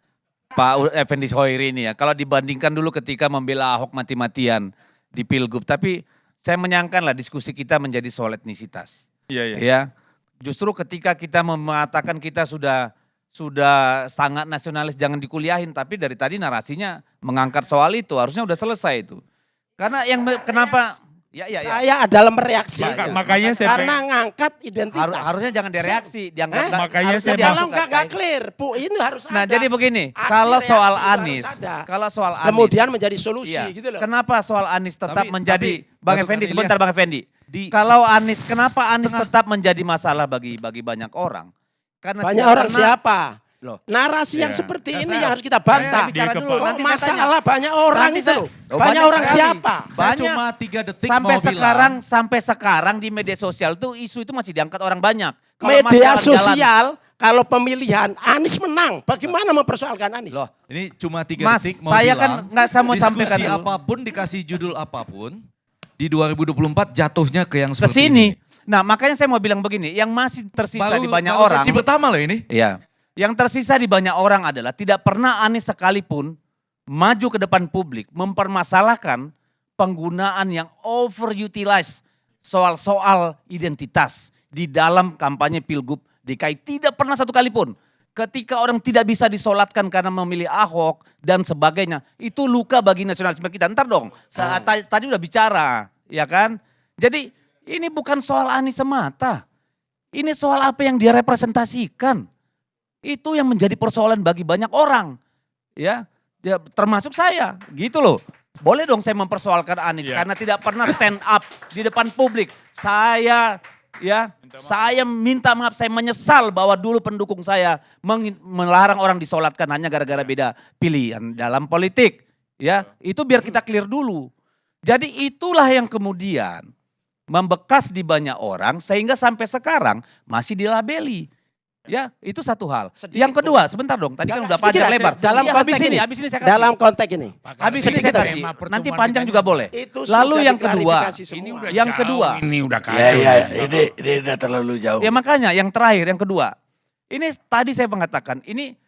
Pak Effendi Hoiri ini ya. Kalau dibandingkan dulu ketika membela Ahok mati-matian di Pilgub. Tapi saya menyangkan lah diskusi kita menjadi soal etnisitas. Iya, iya. Ya, justru ketika kita mengatakan kita sudah sangat nasionalis jangan dikuliahin. Tapi dari tadi narasinya mengangkat soal itu harusnya udah selesai itu. Karena yang kenapa... Ya. Saya adalah mereaksi. Makanya saya Karena ngangkat identitas. Harusnya jangan direaksi, dianggap Makanya harusnya saya dianggap Kalau nggak nggak cair. clear, ini harus ada. Nah, jadi begini, Aksi kalau reaksi soal itu harus Anies, ada. kalau soal Anies, Kemudian menjadi solusi iya, gitu loh. kenapa soal Anies tetap Tapi- menjadi tapi, Bang Datuk Effendi, Ilyas, sebentar Bang Effendi. Kalau Anies, kenapa Anies tetap menjadi masalah bagi banyak orang? Karena Banyak tidak orang pernah- siapa? Loh. Narasi yang Iya. seperti Ya, ini saya- yang harus kita bantah. saya bicara Di dulu, kepala. nanti Oh, saya tanya. masalah banyak orang Nanti itu saya- loh. Oh, Banyak banyak orang sekali. siapa? Saya Banyak. cuma 3 detik Sampai mau sekarang di media sosial tuh isu itu masih diangkat orang banyak. Kalau Media masalah jalan- sosial kalau pemilihan Anies menang. Bagaimana mempersoalkan Anies? Loh, Ini cuma 3 Mas, detik mau saya bilang, kan nggak saya mau diskusi sampaikan dulu. apapun dikasih judul apapun di 2024 jatuhnya ke yang ke seperti sini. ini. Nah, makanya saya mau bilang begini, yang masih tersisa di banyak baru orang. sesi pertama loh ini. Iya. Yang tersisa di banyak orang adalah tidak pernah Anies sekalipun maju ke depan publik mempermasalahkan penggunaan yang overutilize soal-soal identitas di dalam kampanye Pilgub DKI. Tidak pernah satu kali pun. Ketika orang tidak bisa disolatkan karena memilih Ahok dan sebagainya, itu luka bagi nasionalisme kita. Ntar dong, tadi udah bicara, ya kan? Jadi ini bukan soal Anies semata. Ini soal apa yang dia representasikan. Itu yang menjadi persoalan bagi banyak orang. Ya, termasuk saya, gitu loh. Boleh dong saya mempersoalkan Anies Iya. karena tidak pernah stand up di depan publik. Saya minta maaf, saya menyesal bahwa dulu pendukung saya melarang orang disolatkan hanya gara-gara beda pilihan dalam politik. Ya, itu biar kita clear dulu. Jadi itulah yang kemudian membekas di banyak orang sehingga sampai sekarang masih dilabeli. Ya, itu satu hal. Sedikit, Yang kedua, sebentar dong. Tadi kan udah Sedikit panjang aja, lebar. dalam Iya, konteks ini. habis ini saya kasih. Dalam konteks ini. Habis ini Sedikit saya aja. kasih. Tema Nanti pertemuan panjang kita juga ini. boleh. Itu Lalu sudah yang kedua, diklarifikasi semua. Ini udah yang jauh, kedua. Ini udah Ya, kacau. ya, ini udah terlalu jauh. Ya makanya yang terakhir, yang kedua. Ini tadi saya mengatakan, ini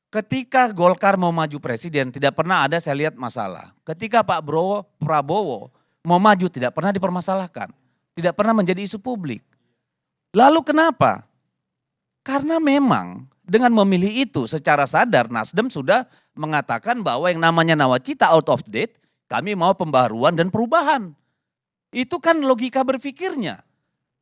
ketika Golkar mau maju presiden tidak pernah ada saya lihat masalah. Ketika Pak Prabowo mau maju tidak pernah dipermasalahkan. Tidak pernah menjadi isu publik. Lalu kenapa? Karena memang dengan memilih itu secara sadar Nasdem sudah mengatakan bahwa yang namanya nawacita out of date, kami mau pembaharuan dan perubahan. Itu kan logika berpikirnya.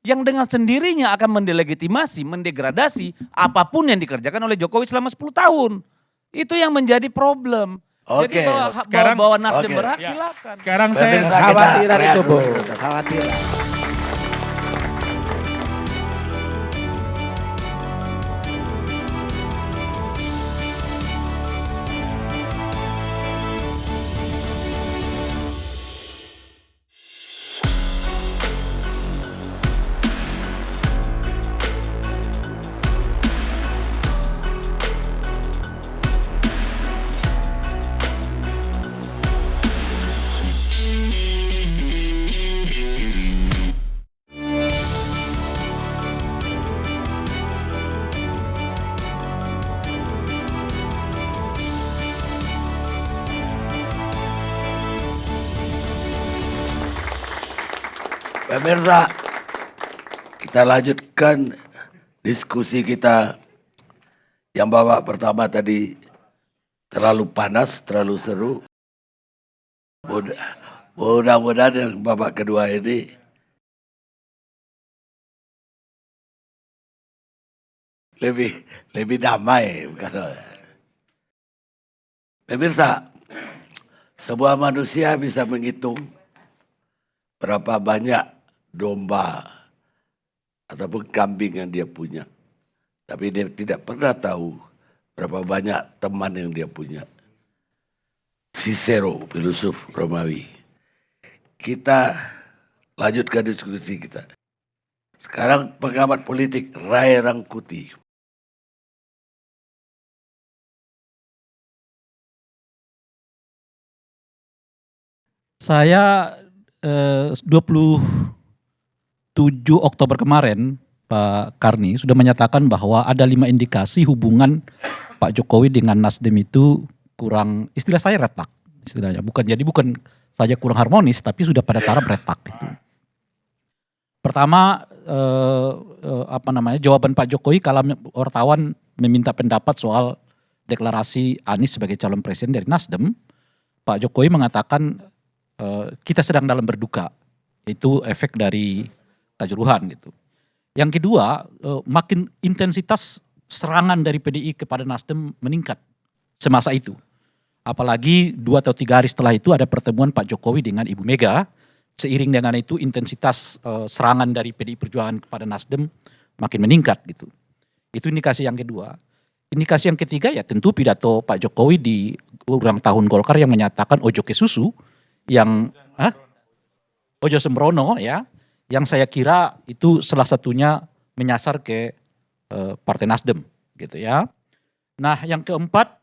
Yang dengan sendirinya akan mendelegitimasi, mendegradasi apapun yang dikerjakan oleh Jokowi selama 10 tahun. Itu yang menjadi problem. Oke. Jadi Sekarang- bahwa Nasdem oke. berhak Ya. silakan. Sekarang Pemirsa, saya Khawatiran Kita itu, Bu. rehat dulu. Khawatiran. Pemirsa, kita lanjutkan diskusi kita yang babak pertama tadi terlalu panas, terlalu seru. Mudah-mudahan yang babak kedua ini lebih damai. Pemirsa, sebuah manusia bisa menghitung berapa banyak domba ataupun kambing yang dia punya. Tapi dia tidak pernah tahu berapa banyak teman yang dia punya. Cicero, filosof Romawi. Kita lanjutkan diskusi kita. Sekarang pengamat politik Ray Rangkuti. Saya 27 Oktober kemarin Pak Karni sudah menyatakan bahwa ada 5 indikasi hubungan Pak Jokowi dengan Nasdem itu kurang, istilah saya retak istilahnya, bukan saja kurang harmonis tapi sudah pada taraf retak itu. Pertama jawaban Pak Jokowi kalau wartawan meminta pendapat soal deklarasi Anies sebagai calon presiden dari Nasdem, Pak Jokowi mengatakan kita sedang dalam berduka, itu efek dari Kanjuruhan gitu. Yang kedua, makin intensitas serangan dari PDI kepada Nasdem meningkat semasa itu. Apalagi 2 atau 3 hari setelah itu ada pertemuan Pak Jokowi dengan Ibu Mega. Seiring dengan itu intensitas serangan dari PDI Perjuangan kepada Nasdem makin meningkat gitu. Itu indikasi yang kedua. Indikasi yang ketiga ya tentu pidato Pak Jokowi di ulang tahun Golkar yang menyatakan ojo ke susu, yang ojo sembrono ya, yang saya kira itu salah satunya menyasar ke Partai Nasdem gitu ya. Nah yang keempat,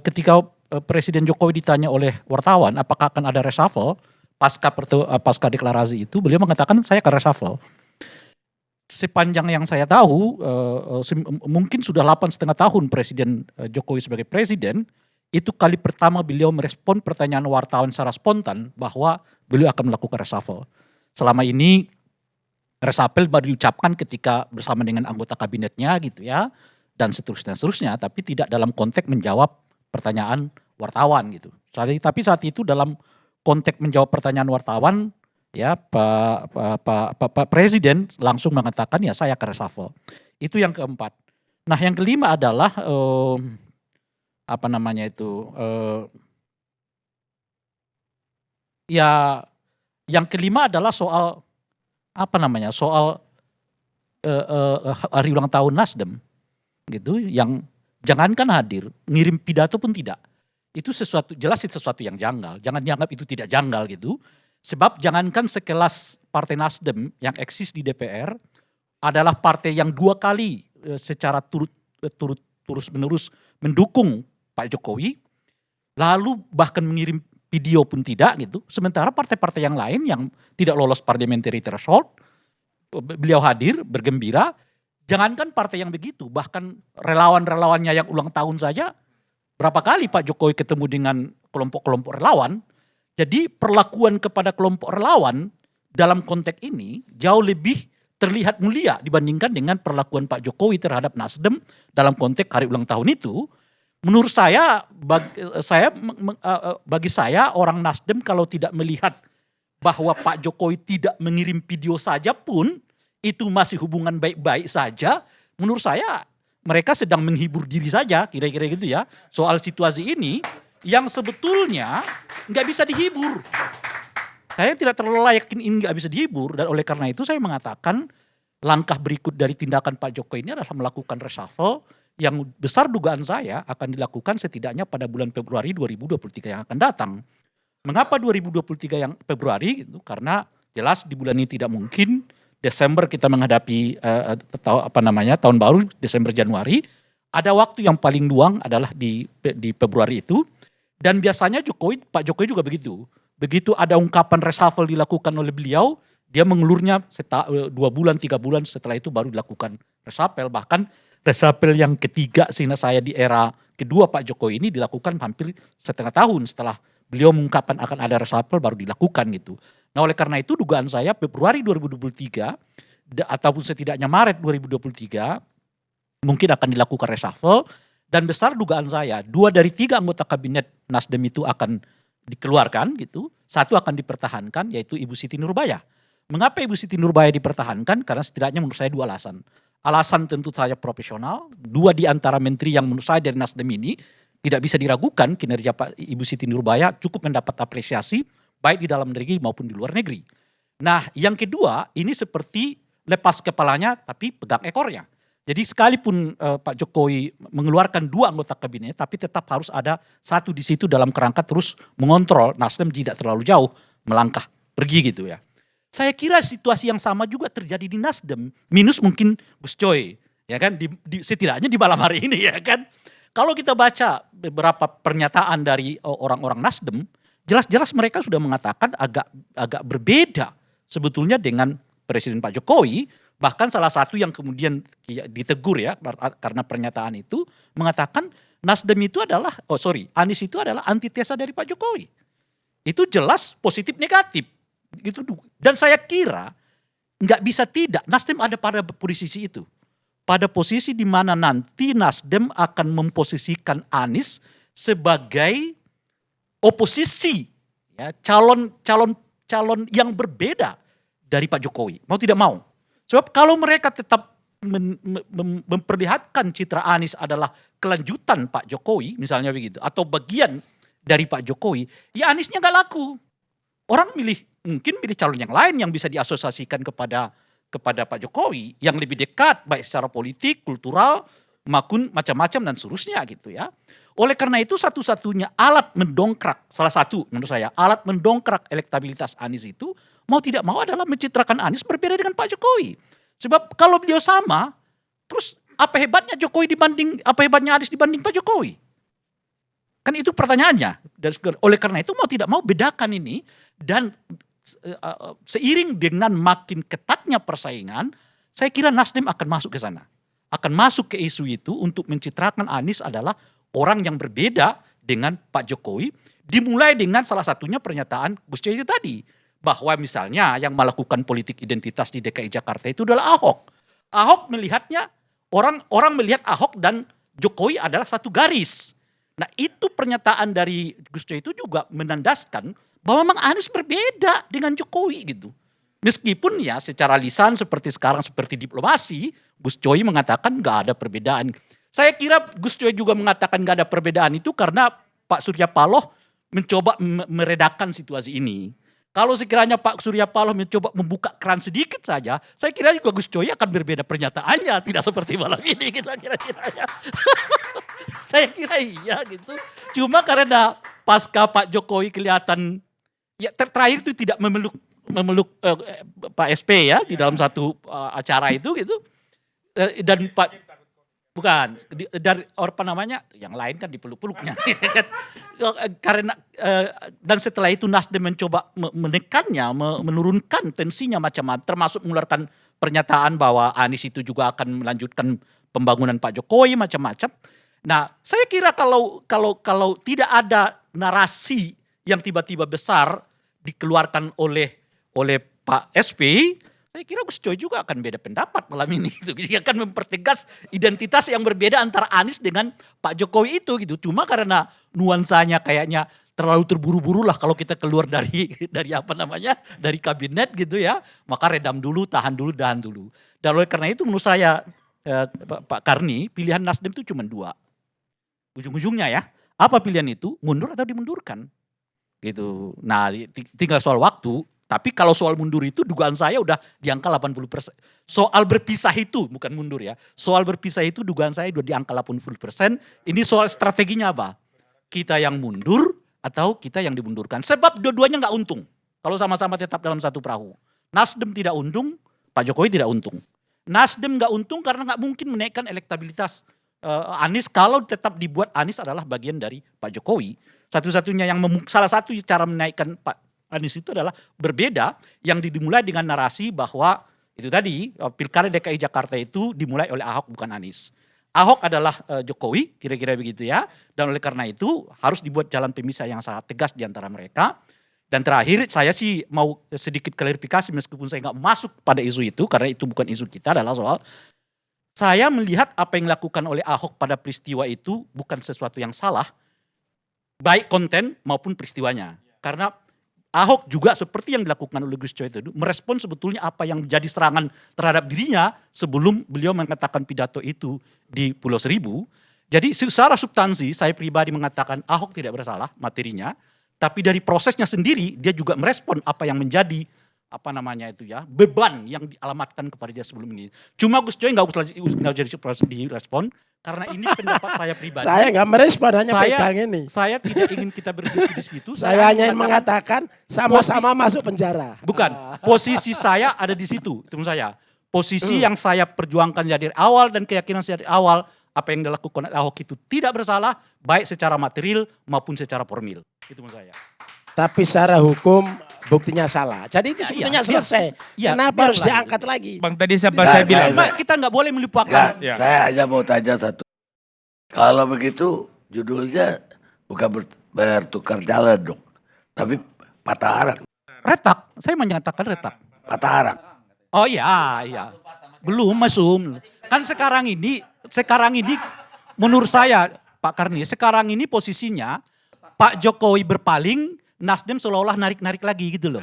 ketika Presiden Jokowi ditanya oleh wartawan apakah akan ada reshuffle pasca deklarasi itu, beliau mengatakan saya akan reshuffle. Sepanjang yang saya tahu, mungkin sudah 8,5 tahun Presiden Jokowi sebagai presiden, itu kali pertama beliau merespon pertanyaan wartawan secara spontan bahwa beliau akan melakukan reshuffle. Selama ini reshuffle baru diucapkan ketika bersama dengan anggota kabinetnya gitu ya, dan seterusnya, tapi tidak dalam konteks menjawab pertanyaan wartawan gitu. Tapi saat itu dalam konteks menjawab pertanyaan wartawan, ya Pak Presiden langsung mengatakan ya saya akan reshuffle. Itu yang keempat. Nah yang kelima adalah yang kelima adalah soal hari ulang tahun Nasdem gitu, yang jangankan hadir, ngirim pidato pun tidak. Itu jelas sesuatu yang janggal. Jangan dianggap itu tidak janggal gitu. Sebab jangankan sekelas Partai Nasdem yang eksis di DPR adalah partai yang 2 kali secara terus-menerus mendukung Pak Jokowi, lalu bahkan mengirim video pun tidak gitu. Sementara partai-partai yang lain yang tidak lolos parliamentary threshold, beliau hadir bergembira. Jangankan partai yang begitu, bahkan relawan-relawannya yang ulang tahun saja, berapa kali Pak Jokowi ketemu dengan kelompok-kelompok relawan. Jadi perlakuan kepada kelompok relawan dalam konteks ini jauh lebih terlihat mulia dibandingkan dengan perlakuan Pak Jokowi terhadap Nasdem dalam konteks hari ulang tahun itu. Menurut saya, bagi saya orang Nasdem kalau tidak melihat bahwa Pak Jokowi tidak mengirim video saja pun itu masih hubungan baik-baik saja, menurut saya mereka sedang menghibur diri saja, kira-kira gitu ya. Soal situasi ini yang sebetulnya nggak bisa dihibur. Saya tidak terlalu yakin ini nggak bisa dihibur, dan oleh karena itu saya mengatakan langkah berikut dari tindakan Pak Jokowi ini adalah melakukan reshuffle yang besar dugaan saya akan dilakukan setidaknya pada bulan Februari 2023 yang akan datang. Mengapa 2023 yang Februari? Karena jelas di bulan ini tidak mungkin. Desember kita menghadapi tahun baru, Desember Januari. Ada waktu yang paling luang adalah di Februari itu. Dan biasanya Pak Jokowi juga begitu. Begitu ada ungkapan reshuffle dilakukan oleh beliau, dia mengelurnya 2 bulan, 3 bulan setelah itu baru dilakukan reshuffle. Bahkan reshuffle yang ketiga sehingga saya di era kedua Pak Jokowi ini dilakukan hampir setengah tahun setelah beliau mengungkapkan akan ada reshuffle baru dilakukan gitu. Nah oleh karena itu dugaan saya Februari 2023 ataupun setidaknya Maret 2023 mungkin akan dilakukan reshuffle dan besar dugaan saya 2 dari 3 anggota kabinet Nasdem itu akan dikeluarkan gitu. 1 akan dipertahankan yaitu Ibu Siti Nurbaya. Mengapa Ibu Siti Nurbaya dipertahankan? Karena setidaknya menurut saya 2 alasan. Alasan tentu saja profesional. 2 di antara menteri yang menurut saya dari Nasdem ini tidak bisa diragukan kinerja Pak Ibu Siti Nurbaya cukup mendapat apresiasi baik di dalam negeri maupun di luar negeri. Nah yang kedua ini seperti lepas kepalanya tapi pegang ekornya. Jadi sekalipun Pak Jokowi mengeluarkan 2 anggota kabinet tapi tetap harus ada 1 di situ dalam kerangka terus mengontrol Nasdem tidak terlalu jauh melangkah pergi gitu ya. Saya kira situasi yang sama juga terjadi di Nasdem minus mungkin Gus Coy ya kan setidaknya di malam hari ini ya kan. Kalau kita baca beberapa pernyataan dari orang-orang Nasdem jelas-jelas mereka sudah mengatakan agak berbeda sebetulnya dengan Presiden Pak Jokowi, bahkan salah satu yang kemudian ditegur ya karena pernyataan itu mengatakan Nasdem itu adalah, Anies itu adalah antitesa dari Pak Jokowi. Itu jelas positif negatif. Gitu. Dan saya kira nggak bisa tidak, Nasdem ada pada posisi itu. Pada posisi di mana nanti Nasdem akan memposisikan Anies sebagai oposisi, ya, calon yang berbeda dari Pak Jokowi, mau tidak mau. Sebab kalau mereka tetap memperlihatkan citra Anies adalah kelanjutan Pak Jokowi, misalnya begitu, atau bagian dari Pak Jokowi, ya Aniesnya nggak laku. Orang mungkin milih calon yang lain yang bisa diasosiasikan kepada Pak Jokowi, yang lebih dekat baik secara politik, kultural, maupun macam-macam dan seterusnya gitu ya. Oleh karena itu satu-satunya alat mendongkrak, salah satu menurut saya, alat mendongkrak elektabilitas Anies itu mau tidak mau adalah mencitrakan Anies berbeda dengan Pak Jokowi. Sebab kalau beliau sama, terus apa hebatnya Anies dibanding Pak Jokowi? Kan itu pertanyaannya. Oleh karena itu mau tidak mau bedakan ini dan seiring dengan makin ketatnya persaingan, saya kira Nasdem akan masuk ke sana. Akan masuk ke isu itu untuk mencitrakan Anies adalah orang yang berbeda dengan Pak Jokowi. Dimulai dengan salah satunya pernyataan Gus Coy itu tadi. Bahwa misalnya yang melakukan politik identitas di DKI Jakarta itu adalah Ahok. Ahok melihatnya, orang melihat Ahok dan Jokowi adalah satu garis. Nah itu pernyataan dari Gus Coy itu juga menandaskan bahwa memang Anies berbeda dengan Jokowi gitu. Meskipun ya secara lisan seperti sekarang seperti diplomasi, Gus Coy mengatakan gak ada perbedaan. Saya kira Gus Coy juga mengatakan gak ada perbedaan itu karena Pak Surya Paloh mencoba meredakan situasi ini. Kalau sekiranya Pak Surya Paloh mencoba membuka keran sedikit saja, saya kira juga Gus Coy akan berbeda pernyataannya, tidak seperti malam ini kita kira-kiranya. Saya kira iya gitu. Cuma karena pasca Pak Jokowi kelihatan ya terakhir itu tidak memeluk Pak SP ya di dalam satu acara itu gitu. Dan Pak bukan dari apa namanya yang lain kan dipeluk-peluknya karena dan setelah itu Nasdem mencoba menekannya, menurunkan tensinya macam-macam, termasuk mengeluarkan pernyataan bahwa Anies itu juga akan melanjutkan pembangunan Pak Jokowi macam-macam. Nah, saya kira kalau tidak ada narasi yang tiba-tiba besar dikeluarkan oleh Pak SP, saya kira Gus Coy juga akan beda pendapat malam ini. Dia akan mempertegas identitas yang berbeda antara Anies dengan Pak Jokowi itu gitu. Cuma karena nuansanya kayaknya terlalu terburu-buru lah kalau kita keluar dari dari kabinet gitu ya. Maka redam dulu, tahan dulu. Dan oleh karena itu menurut saya Pak Karni, pilihan Nasdem itu cuma 2. Ujung-ujungnya ya, apa pilihan itu? Mundur atau dimundurkan? Gitu. Nah, tinggal soal waktu. Tapi kalau soal mundur itu dugaan saya udah di angka 80%. Soal berpisah itu bukan mundur ya. Soal berpisah itu dugaan saya udah di angka 80%. Ini soal strateginya apa? Kita yang mundur atau kita yang dimundurkan. Sebab dua-duanya gak untung. Kalau sama-sama tetap dalam satu perahu. Nasdem tidak untung, Pak Jokowi tidak untung. Nasdem gak untung karena gak mungkin menaikkan elektabilitas Anies kalau tetap dibuat Anies adalah bagian dari Pak Jokowi. Satu-satunya salah satu cara menaikkan Pak Anies itu adalah berbeda yang dimulai dengan narasi bahwa itu tadi Pilkada DKI Jakarta itu dimulai oleh Ahok bukan Anies. Ahok adalah Jokowi kira-kira begitu ya. Dan oleh karena itu harus dibuat jalan pemisah yang sangat tegas di antara mereka. Dan terakhir saya sih mau sedikit klarifikasi meskipun saya nggak masuk pada isu itu karena itu bukan isu kita, adalah soal saya melihat apa yang dilakukan oleh Ahok pada peristiwa itu bukan sesuatu yang salah, baik konten maupun peristiwanya. Karena Ahok juga seperti yang dilakukan oleh Gus Coy itu merespon sebetulnya apa yang menjadi serangan terhadap dirinya sebelum beliau mengatakan pidato itu di Pulau Seribu. Jadi secara substansi saya pribadi mengatakan Ahok tidak bersalah materinya, tapi dari prosesnya sendiri dia juga merespon apa yang menjadi beban yang dialamatkan kepada dia sebelum ini. Cuma Gus Coy nggak usah direspon karena ini pendapat saya pribadi. Saya nggak merespon, hanya pegang ini. Saya tidak ingin kita berdiskusi di situ. Saya hanya mengatakan sama-sama masuk penjara. Bukan, posisi saya ada di situ, itu menurut saya. Posisi yang saya perjuangkan dari awal dan keyakinan saya dari awal, apa yang dilakukan oleh Ahok itu tidak bersalah, baik secara material maupun secara formil. Itu menurut saya. Tapi secara hukum buktinya salah. Jadi itu sebetulnya selesai. Kenapa harus diangkat lagi? Bang tadi saya bilang. Kita nggak boleh melupakan. Saya hanya mau tanya satu. Kalau begitu judulnya bukan bertukar jalan dong, tapi patah arang. Retak, saya menyatakan retak. Patah arang. Oh iya. Belum masuk. Kan sekarang ini menurut saya Pak Karni, sekarang ini posisinya Pak Jokowi berpaling, Nasdem seolah-olah narik-narik lagi gitu loh.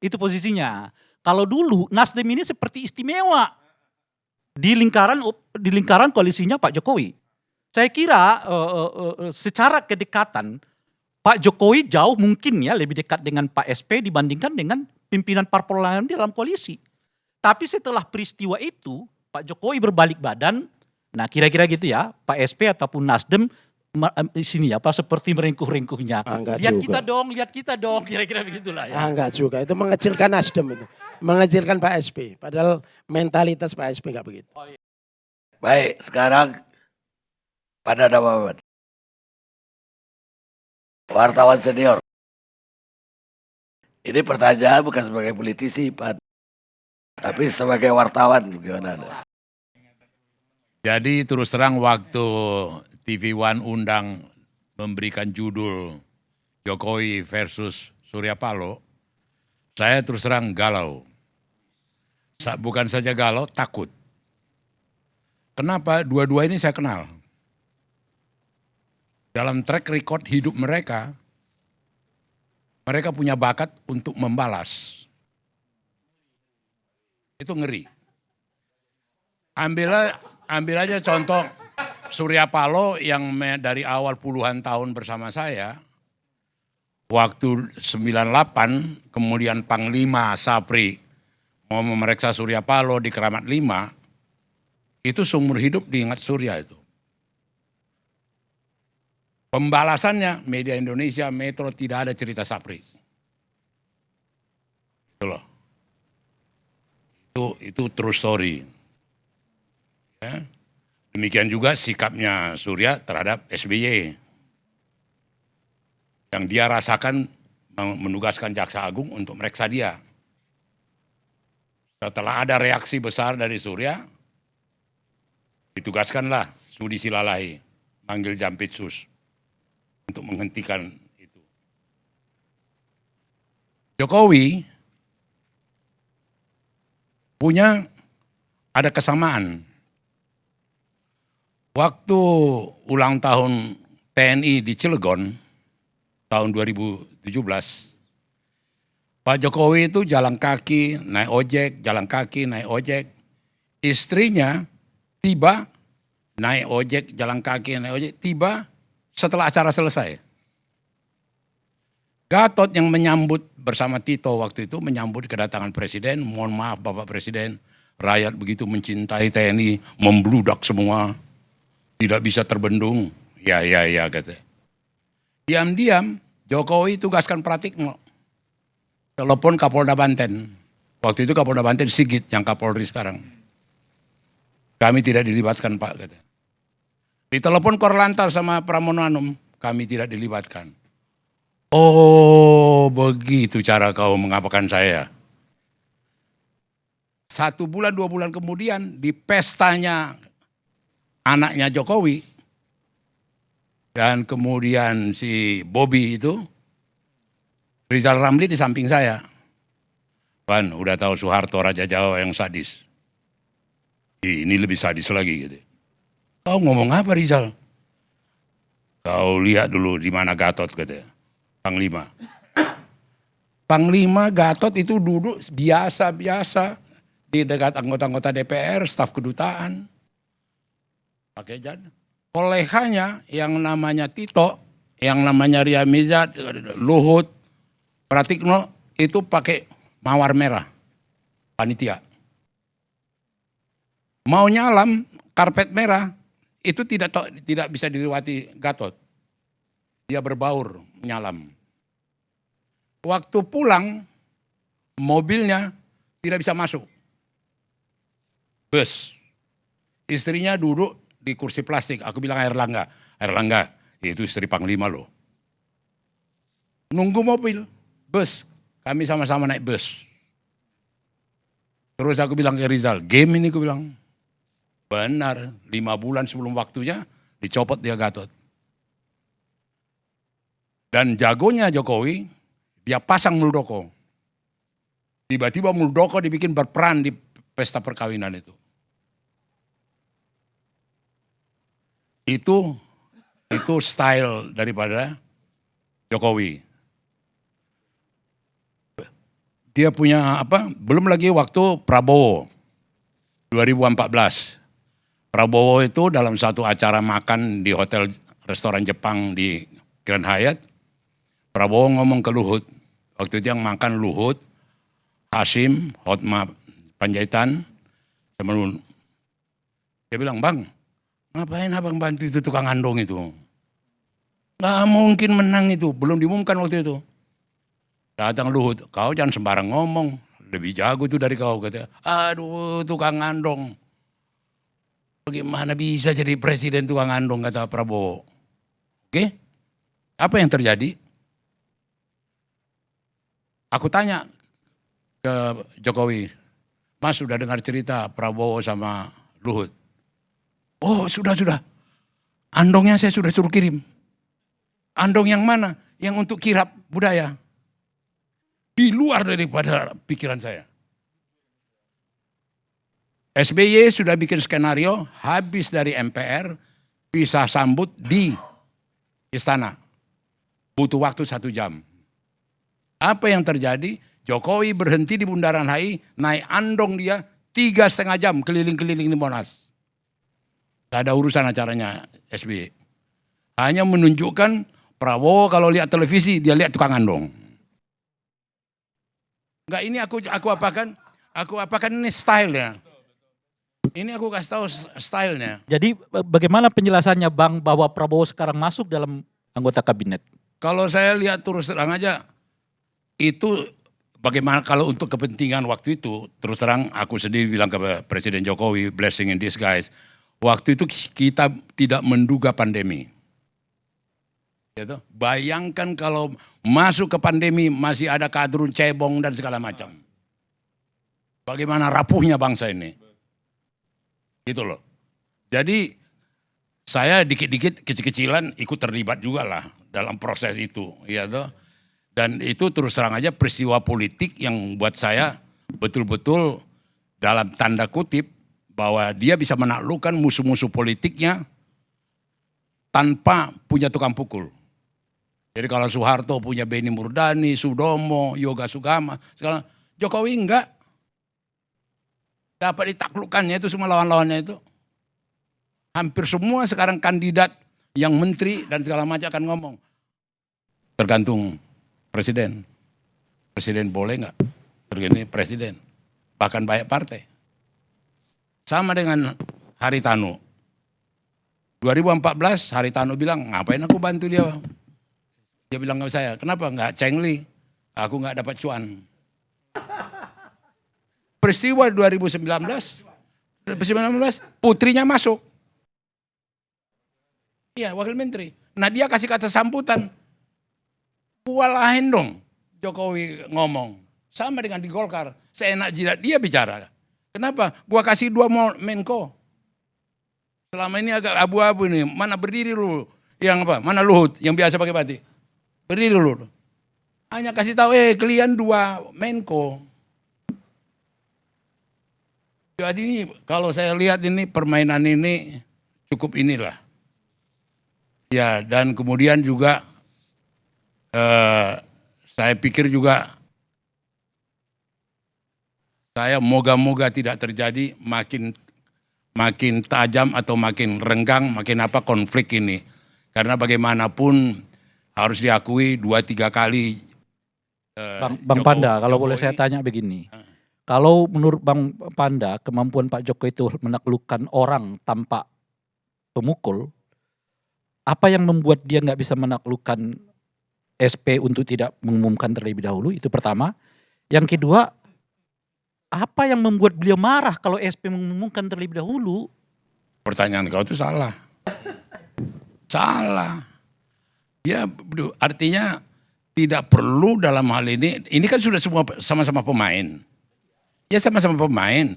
Itu posisinya. Kalau dulu Nasdem ini seperti istimewa di lingkaran koalisinya Pak Jokowi. Saya kira secara kedekatan Pak Jokowi jauh mungkin ya lebih dekat dengan Pak SP dibandingkan dengan pimpinan parpol lain di dalam koalisi. Tapi setelah peristiwa itu Pak Jokowi berbalik badan. Nah kira-kira gitu ya, Pak SP ataupun Nasdem sini seperti meringkuh-ringkuhnya. Lihat kita dong, kira-kira begitulah ya. Enggak juga, itu mengecilkan Nasdem itu. Mengecilkan Pak SP, padahal mentalitas Pak SP enggak begitu. Baik, sekarang pada nama wartawan senior. Ini pertanyaan bukan sebagai politisi, Pak, tapi sebagai wartawan gimana? Jadi terus terang waktu TV One undang memberikan judul Jokowi versus Surya Paloh, saya terus terang galau. Bukan saja galau, takut. Kenapa? Dua-dua ini saya kenal. Dalam track record hidup mereka punya bakat untuk membalas. Itu ngeri. Ambil aja contoh Surya Paloh yang dari awal puluhan tahun bersama saya, waktu 98 kemudian Panglima Sapri mau memeriksa Surya Paloh di Keramat 5, itu seumur hidup diingat Surya itu. Pembalasannya media Indonesia, Metro tidak ada cerita Sapri. Itu loh. Itu true story. Ya. Demikian juga sikapnya Surya terhadap SBY. Yang dia rasakan menugaskan Jaksa Agung untuk memeriksa dia. Setelah ada reaksi besar dari Surya, ditugaskanlah Sudi Silalahi, manggil Jampitsus untuk menghentikan itu. Jokowi ada kesamaan. Waktu ulang tahun TNI di Cilegon tahun 2017, Pak Jokowi itu jalan kaki, naik ojek, jalan kaki, naik ojek. Istrinya tiba, naik ojek, jalan kaki, naik ojek, tiba setelah acara selesai. Gatot yang menyambut bersama Tito waktu itu, menyambut kedatangan Presiden, mohon maaf Bapak Presiden, rakyat begitu mencintai TNI, membludak semua. Tidak bisa terbendung. Ya kata. Diam-diam Jokowi tugaskan Pratikno. Telepon Kapolda Banten. Waktu itu Kapolda Banten Sigit yang Kapolri sekarang. Kami tidak dilibatkan Pak kata. Ditelepon Korlantas sama Pramono Anum. Kami tidak dilibatkan. Oh begitu cara kau mengapakan saya. 1 bulan 2 bulan kemudian di pestanya anaknya Jokowi dan kemudian si Bobby itu Rizal Ramli di samping saya. Pan, udah tahu Soeharto Raja Jawa yang sadis. Ini lebih sadis lagi gitu. Kau ngomong apa Rizal? Kau lihat dulu di mana Gatot katanya. Panglima. Panglima Gatot itu duduk biasa-biasa di dekat anggota-anggota DPR, staf kedutaan. Pakai jad. Koleganya yang namanya Tito, yang namanya Ria Mizat, Luhut, Pratikno itu pakai mawar merah, panitia. Mau nyalam, karpet merah, itu tidak bisa dilewati Gatot. Dia berbaur nyalam. Waktu pulang, mobilnya tidak bisa masuk. Bus. Istrinya duduk di kursi plastik. Aku bilang Airlangga, itu istri Panglima loh. Nunggu mobil, bus. Kami sama-sama naik bus. Terus aku bilang ke Rizal, game ini aku bilang. Benar, 5 bulan sebelum waktunya dicopot dia Gatot. Dan jagonya Jokowi, dia pasang Muldoko. Tiba-tiba Muldoko dibikin berperan di pesta perkawinan itu. Itu style daripada Jokowi. Dia punya apa? Belum lagi waktu Prabowo 2014. Prabowo itu dalam satu acara makan di hotel restoran Jepang di Grand Hyatt, Prabowo ngomong ke Luhut. Waktu itu yang makan Luhut, Hasim, Hotma Panjaitan, sama Luhut. Dia bilang, "Bang, ngapain abang bantu itu tukang andong itu? Nggak mungkin menang itu, belum diumumkan waktu itu." Datang Luhut, "Kau jangan sembarang ngomong, lebih jago itu dari kau," katanya. "Aduh, tukang andong. Bagaimana bisa jadi presiden tukang andong," kata Prabowo. Oke, apa yang terjadi? Aku tanya ke Jokowi, "Mas sudah dengar cerita Prabowo sama Luhut?" "Oh sudah. Andongnya saya sudah suruh kirim." "Andong yang mana?" "Yang untuk kirap budaya." Di luar daripada pikiran saya. SBY sudah bikin skenario, habis dari MPR, bisa sambut di istana. Butuh waktu 1 jam. Apa yang terjadi? Jokowi berhenti di Bundaran HI, naik andong dia 3,5 jam keliling-keliling di Monas. Gak ada urusan acaranya SBY. Hanya menunjukkan Prabowo kalau lihat televisi, dia lihat tukang andong. Enggak, ini aku apakan ini stylenya. Ini aku kasih tahu stylenya. Jadi bagaimana penjelasannya Bang bahwa Prabowo sekarang masuk dalam anggota kabinet? Kalau saya lihat terus terang aja, itu bagaimana kalau untuk kepentingan waktu itu, terus terang aku sendiri bilang ke Presiden Jokowi, blessing in disguise. Waktu itu kita tidak menduga pandemi. Gitu. Bayangkan kalau masuk ke pandemi masih ada kadrun cebong dan segala macam. Bagaimana rapuhnya bangsa ini. Gitu loh. Jadi saya dikit-dikit kecil-kecilan ikut terlibat juga lah dalam proses itu. Ya toh. Dan itu terus terang aja peristiwa politik yang buat saya betul-betul dalam tanda kutip bahwa dia bisa menaklukkan musuh-musuh politiknya tanpa punya tukang pukul. Jadi kalau Soeharto punya Beni Murdani, Sudomo, Yoga Sugama, segala, Jokowi enggak. Dapat ditaklukkannya itu semua lawan-lawannya itu. Hampir semua sekarang kandidat yang menteri dan segala macam akan ngomong. Tergantung presiden. Presiden boleh enggak? Tergantung presiden. Bahkan banyak partai. Sama dengan Haritanu. 2014 Haritanu bilang, "Ngapain aku bantu dia?" Dia bilang ke saya, "Kenapa enggak cengli? Aku enggak dapat cuan." Peristiwa 2019, putrinya masuk. Iya, wakil menteri. Nah dia kasih kata sambutan. Kualahin dong Jokowi ngomong. Sama dengan di Golkar. Seenak jidat dia bicara. Kenapa? Gua kasih 2 Menko. Selama ini agak abu-abu nih. Mana berdiri dulu? Yang apa? Mana Luhut? Yang biasa pakai batik. Berdiri dulu. Hanya kasih tahu, kalian 2 Menko. Jadi ini kalau saya lihat ini permainan ini cukup inilah. Ya, dan kemudian juga saya pikir juga saya moga-moga tidak terjadi makin tajam atau makin renggang, makin apa konflik ini. Karena bagaimanapun harus diakui 2-3 kali. Bang Panda, kalau boleh saya tanya begini. Kalau menurut Bang Panda, kemampuan Pak Jokowi itu menaklukkan orang tanpa pemukul, apa yang membuat dia nggak bisa menaklukkan SP untuk tidak mengumumkan terlebih dahulu? Itu pertama. Yang kedua, apa yang membuat beliau marah kalau SP mengumumkan terlebih dahulu? Pertanyaan kau itu salah. Salah. Ya, artinya tidak perlu dalam hal ini kan sudah semua sama-sama pemain. Ya sama-sama pemain.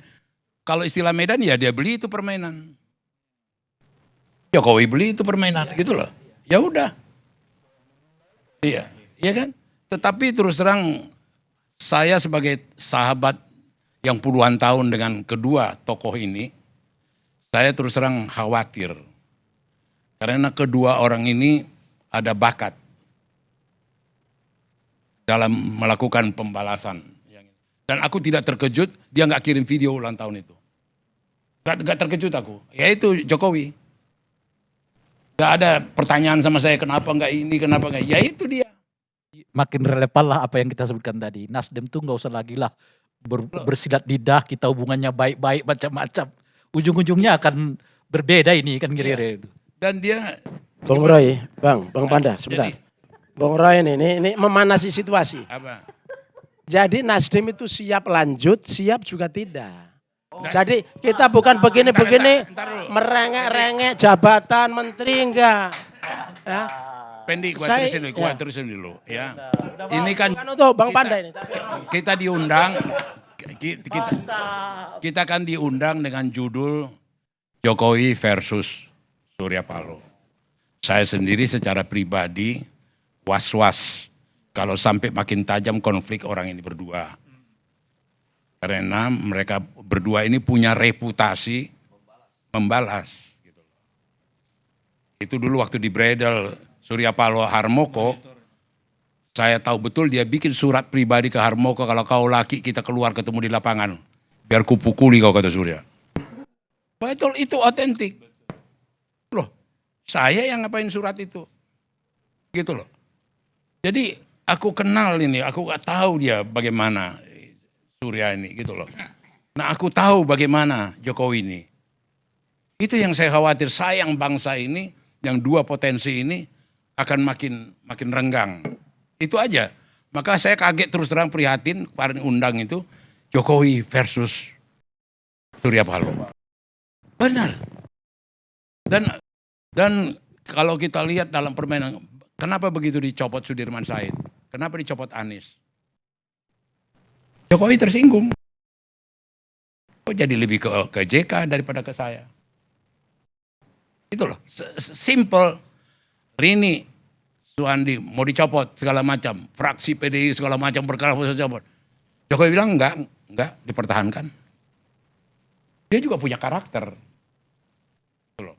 Kalau istilah Medan ya dia beli itu permainan. Jokowi beli itu permainan gitu loh. Ya udah. Iya, iya kan? Tetapi terus terang saya sebagai sahabat yang puluhan tahun dengan kedua tokoh ini, saya terus terang khawatir. Karena kedua orang ini ada bakat dalam melakukan pembalasan. Dan aku tidak terkejut dia nggak kirim video ulang tahun itu. Nggak terkejut aku. Ya itu Jokowi. Nggak ada pertanyaan sama saya kenapa nggak ini, kenapa nggak. Ya itu dia. Makin relevan lah apa yang kita sebutkan tadi. Nasdem tuh nggak usah lagi lah bersilat lidah, kita hubungannya baik-baik macam-macam. Ujung-ujungnya akan berbeda ini kan kira-kira itu. Dan dia Bang Roy, Bang Panda, sebentar. Bang Roy ini memanasi situasi. apa? Jadi Nasdem itu siap lanjut, siap juga tidak. Jadi kita bukan begini-begini Entar dulu. merengek-rengek jabatan menteri enggak. Ya. Pendi, Saya- terusin dulu ya. Ini kan Bukan untuk Bang Panda ini. Tapi kita diundang, kita kan diundang dengan judul Jokowi versus Surya Paloh. Saya sendiri secara pribadi was-was kalau sampai makin tajam konflik orang ini berdua. Karena mereka berdua ini punya reputasi membalas. Itu dulu waktu di Bredel Surya Paloh Harmoko, saya tahu betul dia bikin surat pribadi ke Harmoko, kalau kau laki kita keluar ketemu di lapangan. Biar kupukuli kau, kata Surya. Betul, itu otentik. Loh, saya yang ngapain surat itu. Gitu loh. Jadi aku kenal ini, aku gak tahu dia bagaimana Surya ini gitu loh. Nah aku tahu bagaimana Jokowi ini. Itu yang saya khawatir, sayang bangsa ini, yang dua potensi ini akan makin renggang. Itu aja. Maka saya kaget terus terang prihatin kemarin undang itu Jokowi versus Surya Paloh. Benar. Dan kalau kita lihat dalam permainan, kenapa begitu dicopot Sudirman Said? Kenapa dicopot Anies? Jokowi tersinggung. Oh, jadi lebih ke JK daripada ke saya. Itu loh, simple. Rini, Suandi mau dicopot segala macam, fraksi PDI segala macam perkara dicopot. Jokowi bilang enggak dipertahankan. Dia juga punya karakter. Gitu loh.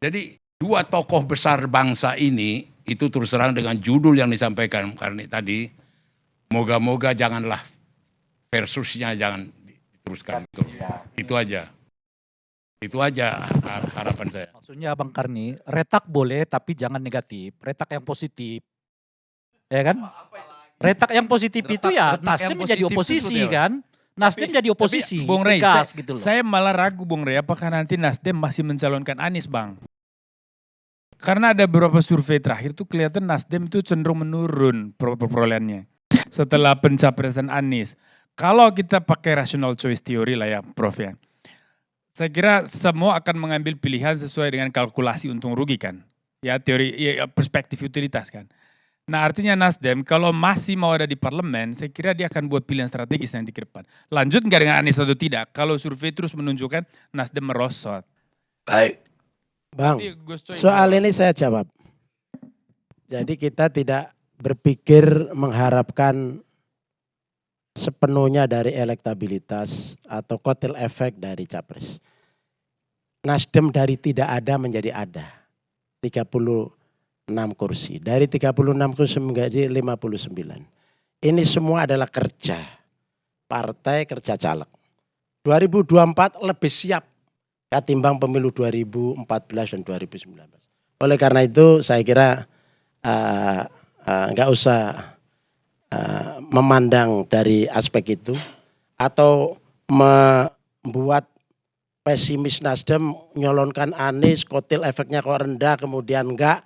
Jadi dua tokoh besar bangsa ini itu terus terang dengan judul yang disampaikan karena tadi, moga-moga janganlah versusnya jangan diteruskan. Itu aja. Itu aja harapan saya. Maksudnya Bang Karni, retak boleh tapi jangan negatif, retak yang positif. Ya kan? Retak yang positif itu ya retak Nasdem yang menjadi positif itu oposisi seperti apa? kan? Nasdem jadi oposisi, Bung Rey, tegas gitu loh. saya malah ragu Bung Rey, apakah nanti Nasdem masih mencalonkan Anies Bang? Karena ada beberapa survei terakhir tuh kelihatan Nasdem itu cenderung menurun perolehannya setelah pencapresan Anies. Kalau kita pakai rational choice theory lah ya Prof ya. Saya kira semua akan mengambil pilihan sesuai dengan kalkulasi untung rugi kan. Ya teori ya, perspektif utilitas kan. Nah artinya Nasdem kalau masih mau ada di parlemen, saya kira dia akan buat pilihan strategis nanti ke depan. Lanjut nggak dengan Anies atau tidak? Kalau survei terus menunjukkan Nasdem merosot. Baik. Bang, Nanti Gus Coy soal ini saya jawab. Jadi kita tidak berpikir mengharapkan sepenuhnya dari elektabilitas atau kotel efek dari capres. Nasdem dari tidak ada menjadi ada. 36 kursi. Dari 36 kursi menjadi 59. Ini semua adalah kerja partai, kerja caleg. 2024 lebih siap ketimbang pemilu 2014 dan 2019. Oleh karena itu saya kira nggak usah memandang dari aspek itu atau membuat pesimis Nasdem nyalonkan Anies, kotil efeknya kok rendah kemudian enggak.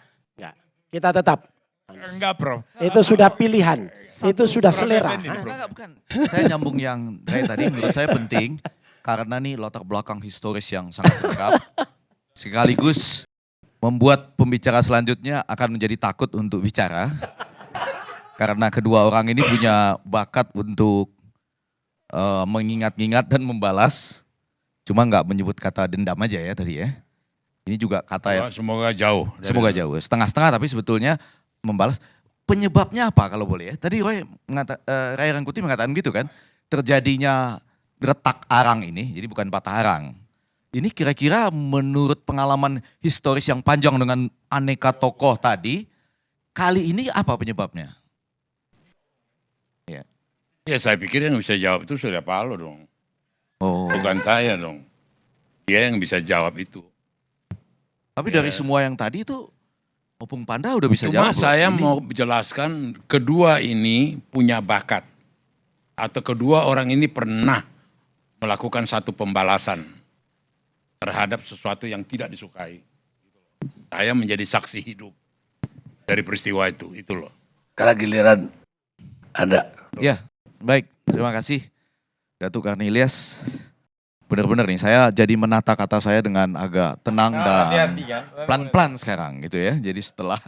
Kita tetap. Enggak, Prof. Itu sudah pilihan, itu sudah selera. Enggak, bukan. Saya nyambung yang Ray tadi menurut saya penting karena nih latar belakang historis yang sangat lengkap. Sekaligus membuat pembicara selanjutnya akan menjadi takut untuk bicara. Karena kedua orang ini punya bakat untuk mengingat-ingat dan membalas. Cuma nggak menyebut kata dendam aja ya tadi ya. Ini juga kata yang Semoga jauh. semoga jauh. Setengah-setengah tapi sebetulnya membalas. Penyebabnya apa kalau boleh ya? Tadi Ray Rangkuti mengatakan gitu kan. Terjadinya retak arang ini, jadi bukan patah arang. Ini kira-kira menurut pengalaman historis yang panjang dengan aneka tokoh tadi, kali ini apa penyebabnya? Ya saya pikir yang bisa jawab itu Surya Paloh dong. Oh. Bukan saya dong. Dia yang bisa jawab itu. Tapi dari semua yang tadi itu, Opung Panda udah bisa Cuma jawab. saya Ini- mau jelaskan kedua ini punya bakat. Atau kedua orang ini pernah melakukan satu pembalasan terhadap sesuatu yang tidak disukai. Saya menjadi saksi hidup dari peristiwa itu loh. Karena giliran Anda. Ya, baik. Terima kasih Datuk Karnilias. Benar-benar nih, saya jadi menata kata saya dengan agak tenang dan Hati-hati kan. pelan-pelan sekarang gitu ya. Jadi setelah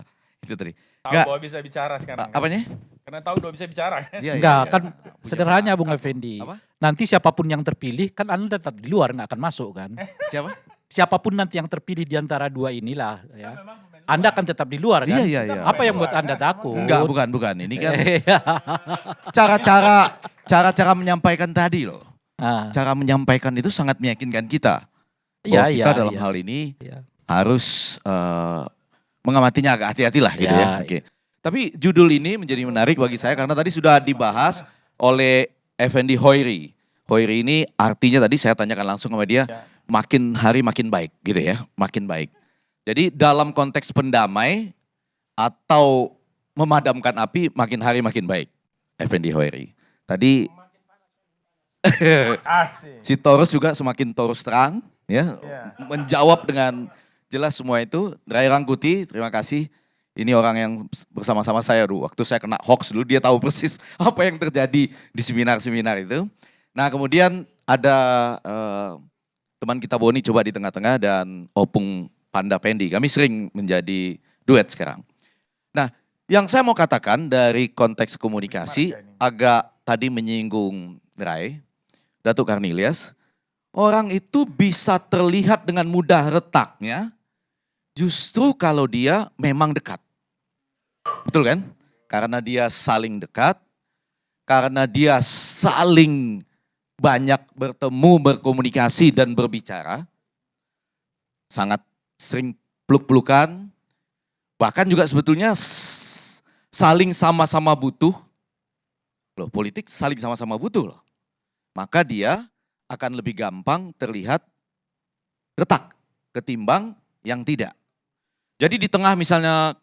itu tadi. Tahu Enggak, bahwa bisa bicara sekarang. kan? apanya? Karena tahu bahwa bisa bicara. Kan? Iya, Enggak, iya. kan Punya sederhananya bakat. Bung Effendi. Apa? Nanti siapapun yang terpilih kan Anda tetap di luar nggak akan masuk kan. Siapa? Siapapun nanti yang terpilih di antara dua inilah ya. Anda akan tetap di luar kan. Iya, iya, iya. Apa yang buat Anda takut? Enggak, bukan. Ini kan Iya. cara-cara menyampaikan tadi loh. Ah, Cara menyampaikan itu sangat meyakinkan kita. Iya, Bahwa kita iya, dalam iya. hal ini Iya. harus mengamatinya agak hati-hati lah gitu Ya. ya. Oke. Tapi judul ini menjadi menarik bagi saya karena tadi sudah dibahas oleh Effendi Hoiri. Hoiri ini artinya tadi saya tanyakan langsung sama dia, makin hari makin baik gitu ya, makin baik. Jadi dalam konteks pendamai atau memadamkan api makin hari makin baik. Effendi Hoiri. Tadi Asik. si Torus juga semakin Torus terang ya, Iya. menjawab dengan jelas semua itu. Ray Rangkuti, terima kasih. Ini orang yang bersama-sama saya dulu. Waktu saya kena hoax dulu dia tahu persis apa yang terjadi di seminar-seminar itu. Nah kemudian ada teman kita Boni coba di tengah-tengah dan Opung Panda Pendi. Kami sering menjadi duet sekarang. Nah yang saya mau katakan dari konteks komunikasi agak tadi menyinggung Ray, Datuk Karnilias, orang itu bisa terlihat dengan mudah retaknya justru kalau dia memang dekat. Betul kan? Karena dia saling dekat, karena dia saling banyak bertemu, berkomunikasi dan berbicara. Sangat sering peluk-pelukan, bahkan juga sebetulnya saling sama-sama butuh. Loh, politik saling sama-sama butuh loh. Maka dia akan lebih gampang terlihat retak ketimbang yang tidak. Jadi di tengah misalnya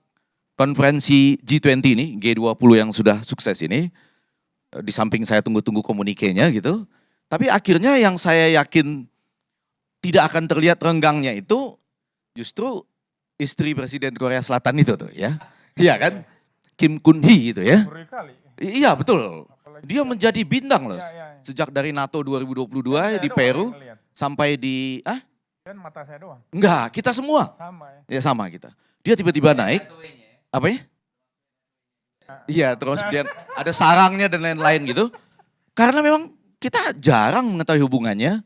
konferensi G20 ini, G20 yang sudah sukses ini, di samping saya tunggu-tunggu komunikenya gitu, tapi akhirnya yang saya yakin tidak akan terlihat renggangnya itu justru istri Presiden Korea Selatan itu tuh ya. Iya kan? Kim Kun Hee gitu ya. Berkali. Iya betul. Dia menjadi bintang loh. Iya. Sejak dari NATO 2022 Saya di doang Peru yang ngeliat. sampai di Kan mata saya doang. enggak, kita semua. Sama ya. Ya sama kita. Dia tiba-tiba naik. Apa ya? Iya, terus kemudian ada sarangnya dan lain-lain gitu. Karena memang kita jarang mengetahui hubungannya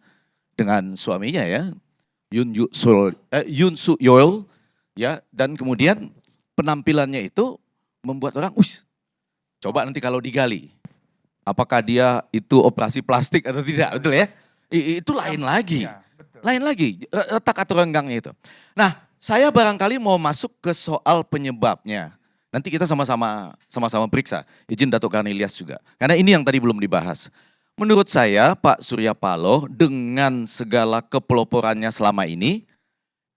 dengan suaminya ya. Yoon Suk Yeol ya, dan kemudian penampilannya itu membuat orang Coba nanti kalau digali, apakah dia itu operasi plastik atau tidak, betul ya? Itu lain lagi. Ya, betul. Lain lagi, letak atau renggangnya itu. Nah, saya barangkali mau masuk ke soal penyebabnya. Nanti kita sama-sama periksa. Izin Datuk Karnilias juga. Karena ini yang tadi belum dibahas. Menurut saya Pak Surya Paloh dengan segala kepeloporannya selama ini,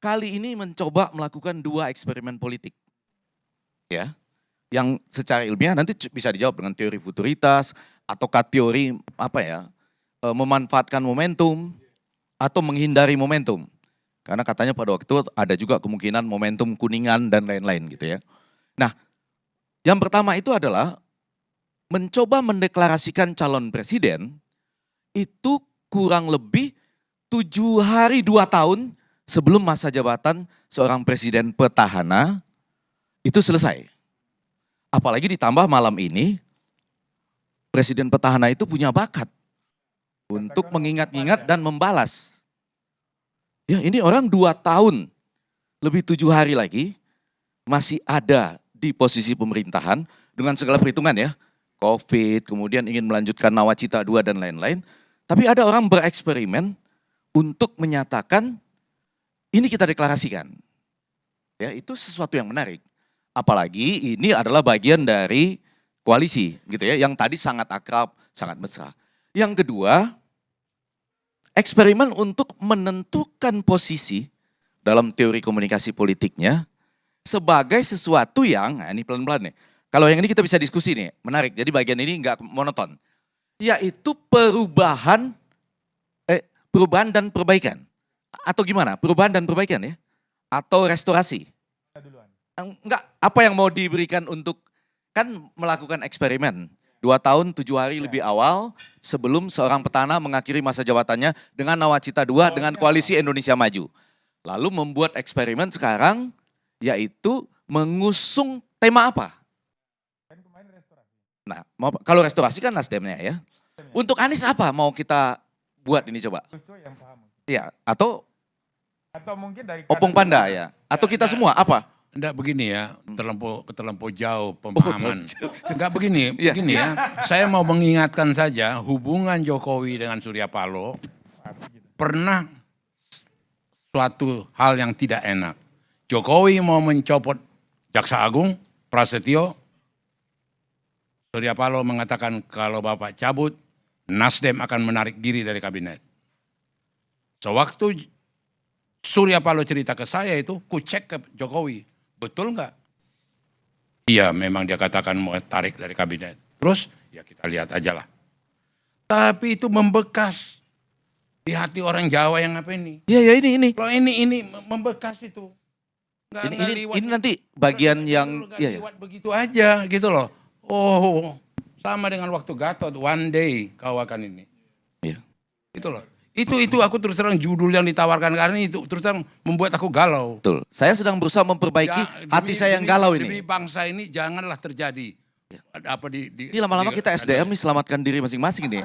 kali ini mencoba melakukan 2 eksperimen politik. Ya, yang secara ilmiah nanti bisa dijawab dengan teori futuritas ataukah teori memanfaatkan momentum atau menghindari momentum. Karena katanya pada waktu itu ada juga kemungkinan momentum kuningan dan lain-lain gitu ya. Nah, yang pertama itu adalah mencoba mendeklarasikan calon presiden itu kurang lebih 7 hari 2 tahun sebelum masa jabatan seorang presiden petahana itu selesai. Apalagi ditambah malam ini, presiden petahana itu punya bakat untuk mengingat-ingat dan membalas. Ya, ini orang 2 tahun, lebih 7 hari lagi, masih ada di posisi pemerintahan dengan segala perhitungan ya. Covid, kemudian ingin melanjutkan Nawacita 2 dan lain-lain. Tapi ada orang bereksperimen untuk menyatakan, ini kita deklarasikan. Ya, itu sesuatu yang menarik. Apalagi ini adalah bagian dari koalisi gitu ya, yang tadi sangat akrab, sangat mesra. Yang kedua, eksperimen untuk menentukan posisi dalam teori komunikasi politiknya sebagai sesuatu yang, nah ini pelan-pelan nih. Kalau yang ini kita bisa diskusi nih, menarik. Jadi bagian ini nggak monoton. Yaitu perubahan dan perbaikan. Atau gimana? Perubahan dan perbaikan ya? Atau restorasi? Enggak, apa yang mau diberikan untuk, kan melakukan eksperimen 2 tahun 7 hari lebih awal sebelum seorang petahana mengakhiri masa jabatannya dengan Nawacita 2 dengan Koalisi Indonesia Maju. Lalu membuat eksperimen sekarang yaitu mengusung tema apa? Nah, kalau restorasi kan Nasdemnya ya. Untuk Anies apa mau kita buat ini coba? Iya, atau mungkin dari Opung Panda ya? Atau kita semua apa? Enggak begini ya, terlampau jauh pemahaman. Enggak begini ya. Saya mau mengingatkan saja hubungan Jokowi dengan Surya Paloh pernah suatu hal yang tidak enak. Jokowi mau mencopot Jaksa Agung, Prasetyo. Surya Paloh mengatakan kalau Bapak cabut, Nasdem akan menarik diri dari kabinet. Sewaktu Surya Paloh cerita ke saya itu, ku cek ke Jokowi. Betul nggak? Iya, memang dia katakan mau tarik dari kabinet. Terus ya kita lihat aja lah. Tapi itu membekas di hati orang Jawa yang apa ini? Iya ini. Kalau ini membekas itu. Ini nanti bagian yang liwat begitu aja gitu loh. Oh, sama dengan waktu Gatot, one day kau akan ini. Iya. Itu loh. Itu aku terus terang judul yang ditawarkan karena itu terus terang membuat aku galau. Betul. Saya sedang berusaha memperbaiki hati saya yang galau ini. Demi bangsa ini janganlah terjadi. Apa ini lama-lama kita SDM nih selamatkan diri masing-masing nih.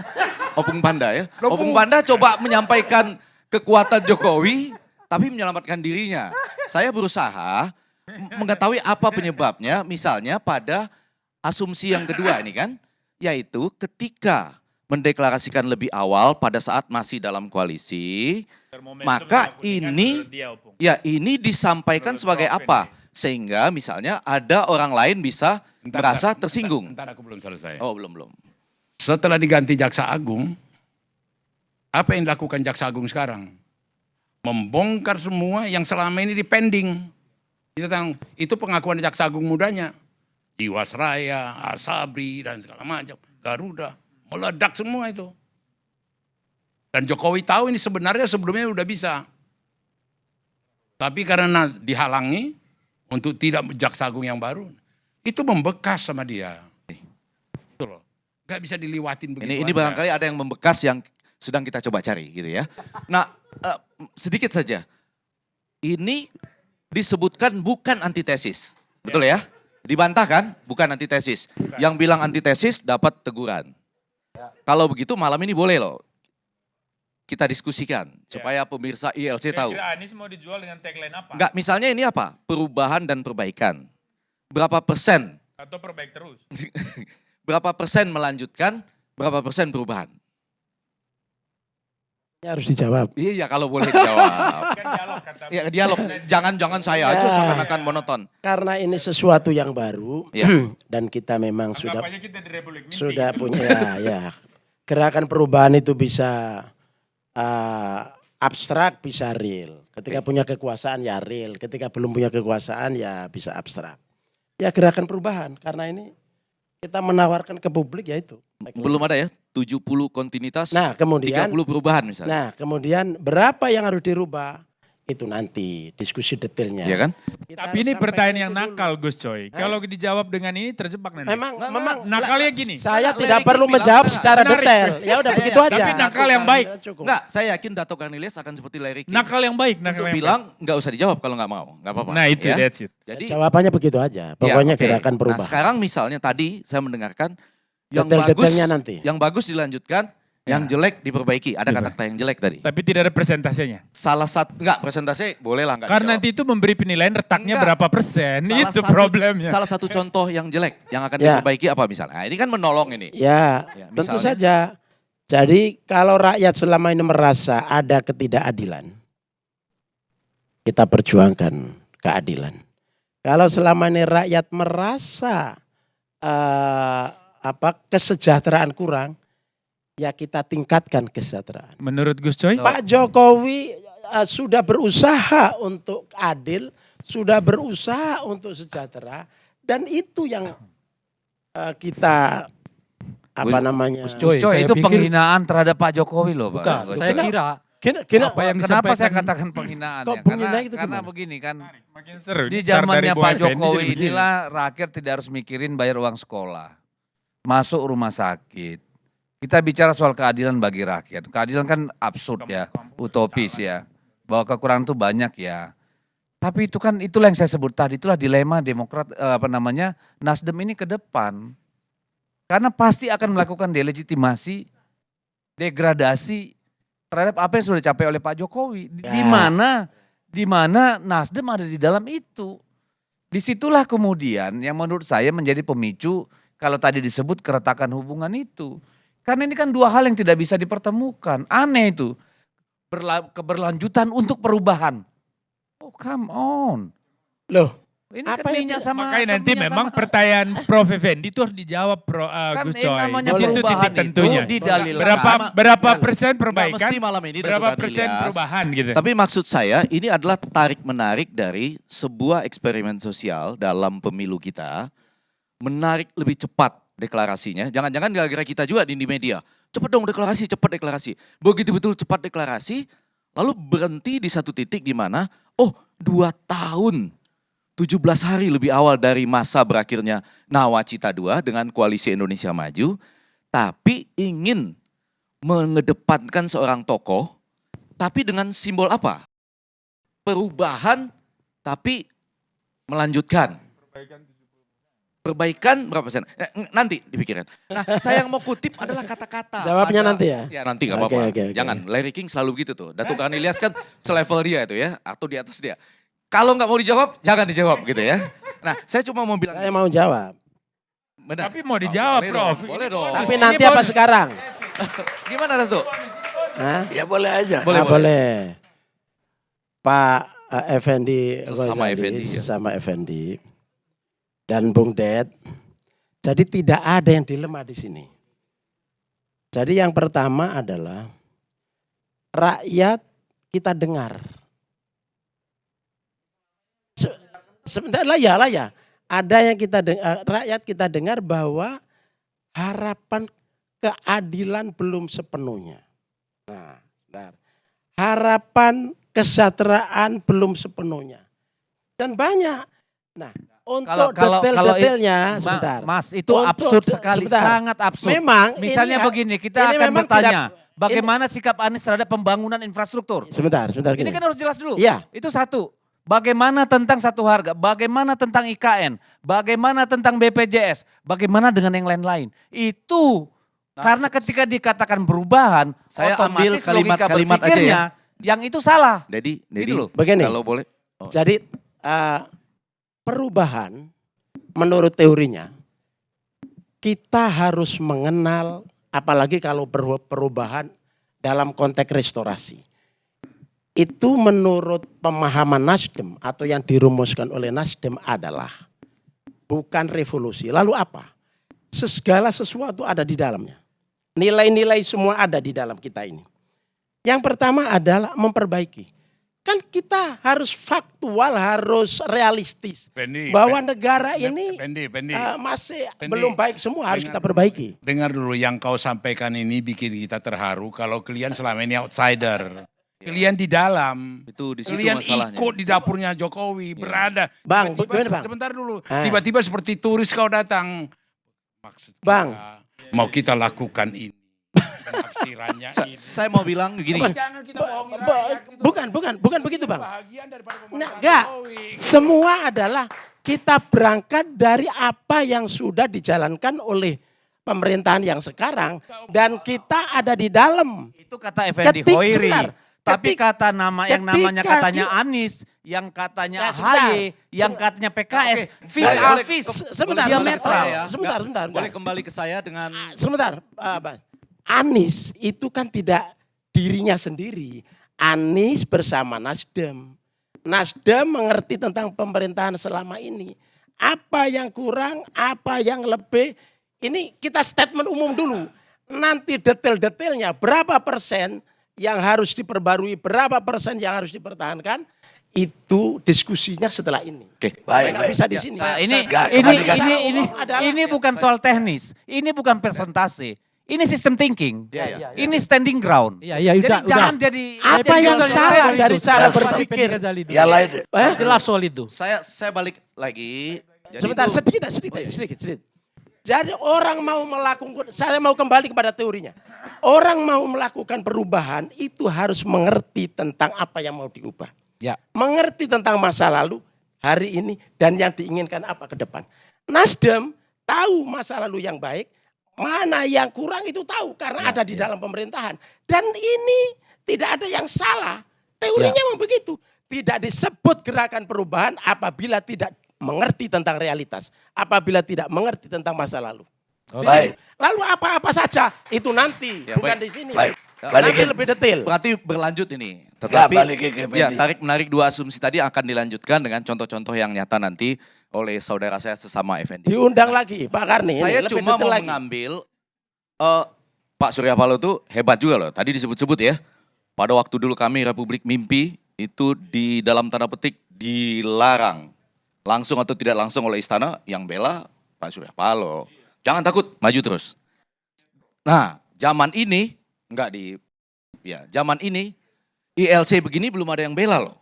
Opung Panda ya. Opung Panda coba menyampaikan kekuatan Jokowi tapi menyelamatkan dirinya. Saya berusaha mengetahui apa penyebabnya, misalnya pada asumsi yang kedua ini kan, yaitu ketika mendeklarasikan lebih awal pada saat masih dalam koalisi, maka ini disampaikan sebagai apa? Sehingga misalnya ada orang lain bisa merasa tersinggung. Entar aku belum selesai. Oh belum. Setelah diganti Jaksa Agung, apa yang dilakukan Jaksa Agung sekarang? Membongkar semua yang selama ini dipending. Itu pengakuan Jaksa Agung mudanya. Jiwasraya, Asabri dan segala macam, Garuda. Meledak semua itu. Dan Jokowi tahu ini sebenarnya sebelumnya udah bisa. Tapi karena dihalangi untuk tidak Jaksa Agung yang baru, itu membekas sama dia. Itu loh. Gak bisa diliwatin begitu Ini barangkali ada yang membekas yang sedang kita coba cari gitu ya. Nah, sedikit saja. Ini disebutkan bukan antitesis. Betul ya? Dibantah kan? Bukan antitesis. Yang bilang antitesis dapat teguran. Kalau begitu malam ini boleh loh kita diskusikan supaya pemirsa ILC tahu. Kira-kira Anies mau dijual dengan tagline apa? Enggak, misalnya ini apa? Perubahan dan perbaikan. Berapa persen? Atau perbaik terus? berapa persen melanjutkan, berapa persen perubahan? Ya, harus dijawab. Iya kalau boleh dijawab. Kan dialog kata. Ya dialog, jangan saya aja seakan-akan monoton. Karena ini sesuatu yang baru Ya. dan kita memang sudah Anggap aja kita di Republik Minty. sudah punya ya. Gerakan perubahan itu bisa abstrak, bisa real. Ketika punya kekuasaan ya real, ketika belum punya kekuasaan ya bisa abstrak. Ya gerakan perubahan karena ini kita menawarkan ke publik ya itu. Belum ada ya 70 kontinuitas, Nah, kemudian 30 perubahan misalnya. Nah, kemudian berapa yang harus dirubah? Itu nanti diskusi detailnya. Iya kan? Kita Tapi harus ini sampaikan pertanyaan itu yang dulu. nakal Gus Coy. Kalau dijawab dengan ini terjebak nanti. Memang nakalnya gini. saya Enggak, tidak Larry perlu King menjawab bilang, secara menarik. detail. Ya udah begitu aja. Tapi nakal yang baik. Cukup. Enggak, saya yakin Dato Cornelius akan seperti Larry King. Nakal yang baik. Nakal Untuk yang bilang nggak usah dijawab kalau nggak mau, nggak apa-apa. baik. Nah itu ya. that's it. Jadi Jawabannya begitu aja. Pokoknya ya, oke. gerakan Nah perubahan. sekarang misalnya tadi saya mendengarkan yang Detail-detailnya bagus, nanti. yang bagus dilanjutkan, yang jelek diperbaiki. Ada kata-kata yang jelek tadi. Tapi tidak ada presentasinya. Salah satu enggak presentasi boleh lah enggak Karena dijawab. nanti itu memberi penilaian retaknya Enggak. berapa persen. Salah Itu satu- problemnya. Salah satu contoh yang jelek yang akan Ya. diperbaiki apa misalnya? Nah, ini kan menolong ini. Ya, Ya, tentu misalnya. saja. Jadi kalau rakyat selama ini merasa ada ketidakadilan, kita perjuangkan keadilan. Kalau selama ini rakyat merasa kesejahteraan kurang, ya kita tingkatkan kesejahteraan. Menurut Gus Coy? Pak Jokowi sudah berusaha untuk adil, sudah berusaha untuk sejahtera, dan itu yang kita Gus Coy, Coy, saya itu pikir- penghinaan terhadap Pak Jokowi loh, Pak. Bukan, Gus saya Coy. kira Kenapa yang Kenapa saya disampaikan- katakan penghinaan Kok ya? penghinaan itu Karena gimana? begini kan, Makin seru. di Ini start dari zamannya Bung Pak Effendi jadi Jokowi begini. inilah rakyat tidak harus mikirin bayar uang sekolah, masuk rumah sakit. Kita bicara soal keadilan bagi rakyat. Keadilan kan absurd ya, utopis ya, bahwa kekurangan itu banyak ya. Tapi itu kan itulah yang saya sebut tadi, itulah dilema Demokrat Nasdem ini ke depan. Karena pasti akan melakukan delegitimasi, degradasi terhadap apa yang sudah dicapai oleh Pak Jokowi. Di mana Nasdem ada di dalam itu. Disitulah kemudian yang menurut saya menjadi pemicu kalau tadi disebut keretakan hubungan itu. Karena ini kan dua hal yang tidak bisa dipertemukan. Aneh itu. Keberlanjutan untuk perubahan. Oh come on. Loh, Ini Apa kan yang minyak tidak- sama Makanya nanti minyak memang sama- pertanyaan Prof. Effendi itu harus dijawab Kan Gus ini Coy. namanya Di situ perubahan titik itu tentunya. didalilkan. Berapa Enggak, persen Nggak perbaikan? mesti malam ini Dato Berapa persen Cornelius. perubahan gitu. Tapi maksud saya ini adalah tarik-menarik dari sebuah eksperimen sosial dalam pemilu kita. Menarik lebih cepat deklarasinya. Jangan-jangan gara-gara kita juga di media. Cepat dong deklarasi, cepat deklarasi. Begitu betul cepat deklarasi, lalu berhenti di satu titik di mana, 2 tahun, 17 hari lebih awal dari masa berakhirnya Nawacita II dengan Koalisi Indonesia Maju, tapi ingin mengedepankan seorang tokoh, tapi dengan simbol apa? Perubahan, tapi melanjutkan. Perbaikan berapa persen? Nanti dipikirkan. Nah, saya yang mau kutip adalah kata-kata. Jawabnya nanti ya? Ya nanti gak Oke, apa-apa. oke. Jangan, Larry King selalu begitu tuh. Dato Cornelius kan selevel dia itu ya, atau di atas dia. Kalau nggak mau dijawab, jangan dijawab gitu ya. Nah, saya cuma mau bilang. saya mau jawab. Benar. Tapi mau dijawab, boleh Prof. dong, boleh dong. Tapi Ini nanti boleh. apa sekarang? Gimana Dato? Hah? Ya boleh aja. Boleh. Pak Effendi, Sesama Ghazali, Effendi, ya. sesama Effendi, dan Bung Ded. Jadi tidak ada yang dilema di sini. Jadi yang pertama adalah rakyat kita dengar. Sebentar lah ya. Ada yang rakyat kita dengar bahwa harapan keadilan belum sepenuhnya. Nah, bentar. Harapan kesejahteraan belum sepenuhnya. Dan banyak. Nah, untuk detail-detailnya sebentar. Mas, itu Untuk absurd sekali, sebentar. sangat absurd. Memang Misalnya ini- begini, kita ini akan memang bertanya, tidak- bagaimana sikap Anies terhadap pembangunan infrastruktur? Sebentar Ini gini. kan harus jelas dulu. Iya. Itu satu. Bagaimana tentang satu harga, bagaimana tentang IKN, bagaimana tentang BPJS, bagaimana dengan yang lain-lain. Itu karena ketika dikatakan perubahan, Saya ambil otomatis logika kalimat-kalimat aja berpikirnya yang itu salah. Dedi, Gitu loh. Begini. kalau boleh. Jadi perubahan menurut teorinya kita harus mengenal, apalagi kalau perubahan dalam konteks restorasi. Itu menurut pemahaman Nasdem atau yang dirumuskan oleh Nasdem adalah bukan revolusi. Lalu apa? Segala sesuatu ada di dalamnya. Nilai-nilai semua ada di dalam kita ini. Yang pertama adalah memperbaiki. Kan kita harus faktual, harus realistis. Bahwa negara ini masih belum baik semua, harus kita perbaiki. Dengar dulu, yang kau sampaikan ini bikin kita terharu kalau kalian selama ini outsider. Kalian di dalam, Itu di situ kalian masalahnya. ikut di dapurnya Jokowi, berada. Bang, Tiba-tiba, gimana, Bang? sebentar dulu, tiba-tiba seperti turis kau datang. Maksud kita, Bang. mau kita lakukan ini. Penafsirannya ini. Saya mau bilang begini. Jangan kita bohongin rakyat. Bukan begitu, Bang. Bahagian daripada Nah, pemerintahan enggak. Jokowi. Semua adalah kita berangkat dari apa yang sudah dijalankan oleh pemerintahan yang sekarang dan kita ada di dalam. Itu kata Effendi Ketik- Hoiri. sebentar. Tapi Ketik- kata nama yang namanya ketika katanya di- Anies, yang katanya Ya, sebentar. AHY, yang katanya PKS, vis Boleh, a boleh. vis. Sebentar, diametral. sebentar. Boleh kembali ke saya dengan Sebentar, Bang. Anies itu kan tidak dirinya sendiri. Anies bersama Nasdem. Nasdem mengerti tentang pemerintahan selama ini. Apa yang kurang, apa yang lebih. Ini kita statement umum dulu. Nanti detail-detailnya berapa persen yang harus diperbarui, berapa persen yang harus dipertahankan. Itu diskusinya setelah ini. Oke. Nggak bisa di Ya, sini. Ini bukan soal teknis, ini bukan presentasi, ini sistem thinking, Iya, ini standing ground. Iya, Jadi udah. jangan jadi Apa yang salah dari cara berpikir? Yang lain, Jelas soal itu. Saya balik lagi. Jadi Sebentar, itu- sedikit. Jadi orang mau melakukan, saya mau kembali kepada teorinya. Orang mau melakukan perubahan itu harus mengerti tentang apa yang mau diubah. Ya. Mengerti tentang masa lalu, hari ini, dan yang diinginkan apa ke depan. Nasdem tahu masa lalu yang baik, mana yang kurang itu tahu karena ada di dalam pemerintahan. Dan ini tidak ada yang salah. Teorinya memang begitu. Tidak disebut gerakan perubahan apabila tidak mengerti tentang realitas. Apabila tidak mengerti tentang masa lalu. Di Baik. situ. Lalu apa-apa saja itu nanti, Ya, bukan baik. di sini. Baik. Nanti Balikin. lebih detail. Berarti berlanjut ini. Tetapi balikin ke Effendi. ya tarik menarik dua asumsi tadi akan dilanjutkan dengan contoh-contoh yang nyata nanti oleh saudara saya sesama Effendi. Diundang lagi Pak Karni. ini Saya lebih cuma detail mau lagi. mengambil Pak Surya Paloh tuh hebat juga loh. Tadi disebut-sebut ya. Pada waktu dulu kami Republik Mimpi itu di dalam tanda petik dilarang langsung atau tidak langsung oleh istana, yang bela Pak Surya Paloh. Jangan takut, maju terus. Nah, zaman ini zaman ini ILC begini belum ada yang bela loh.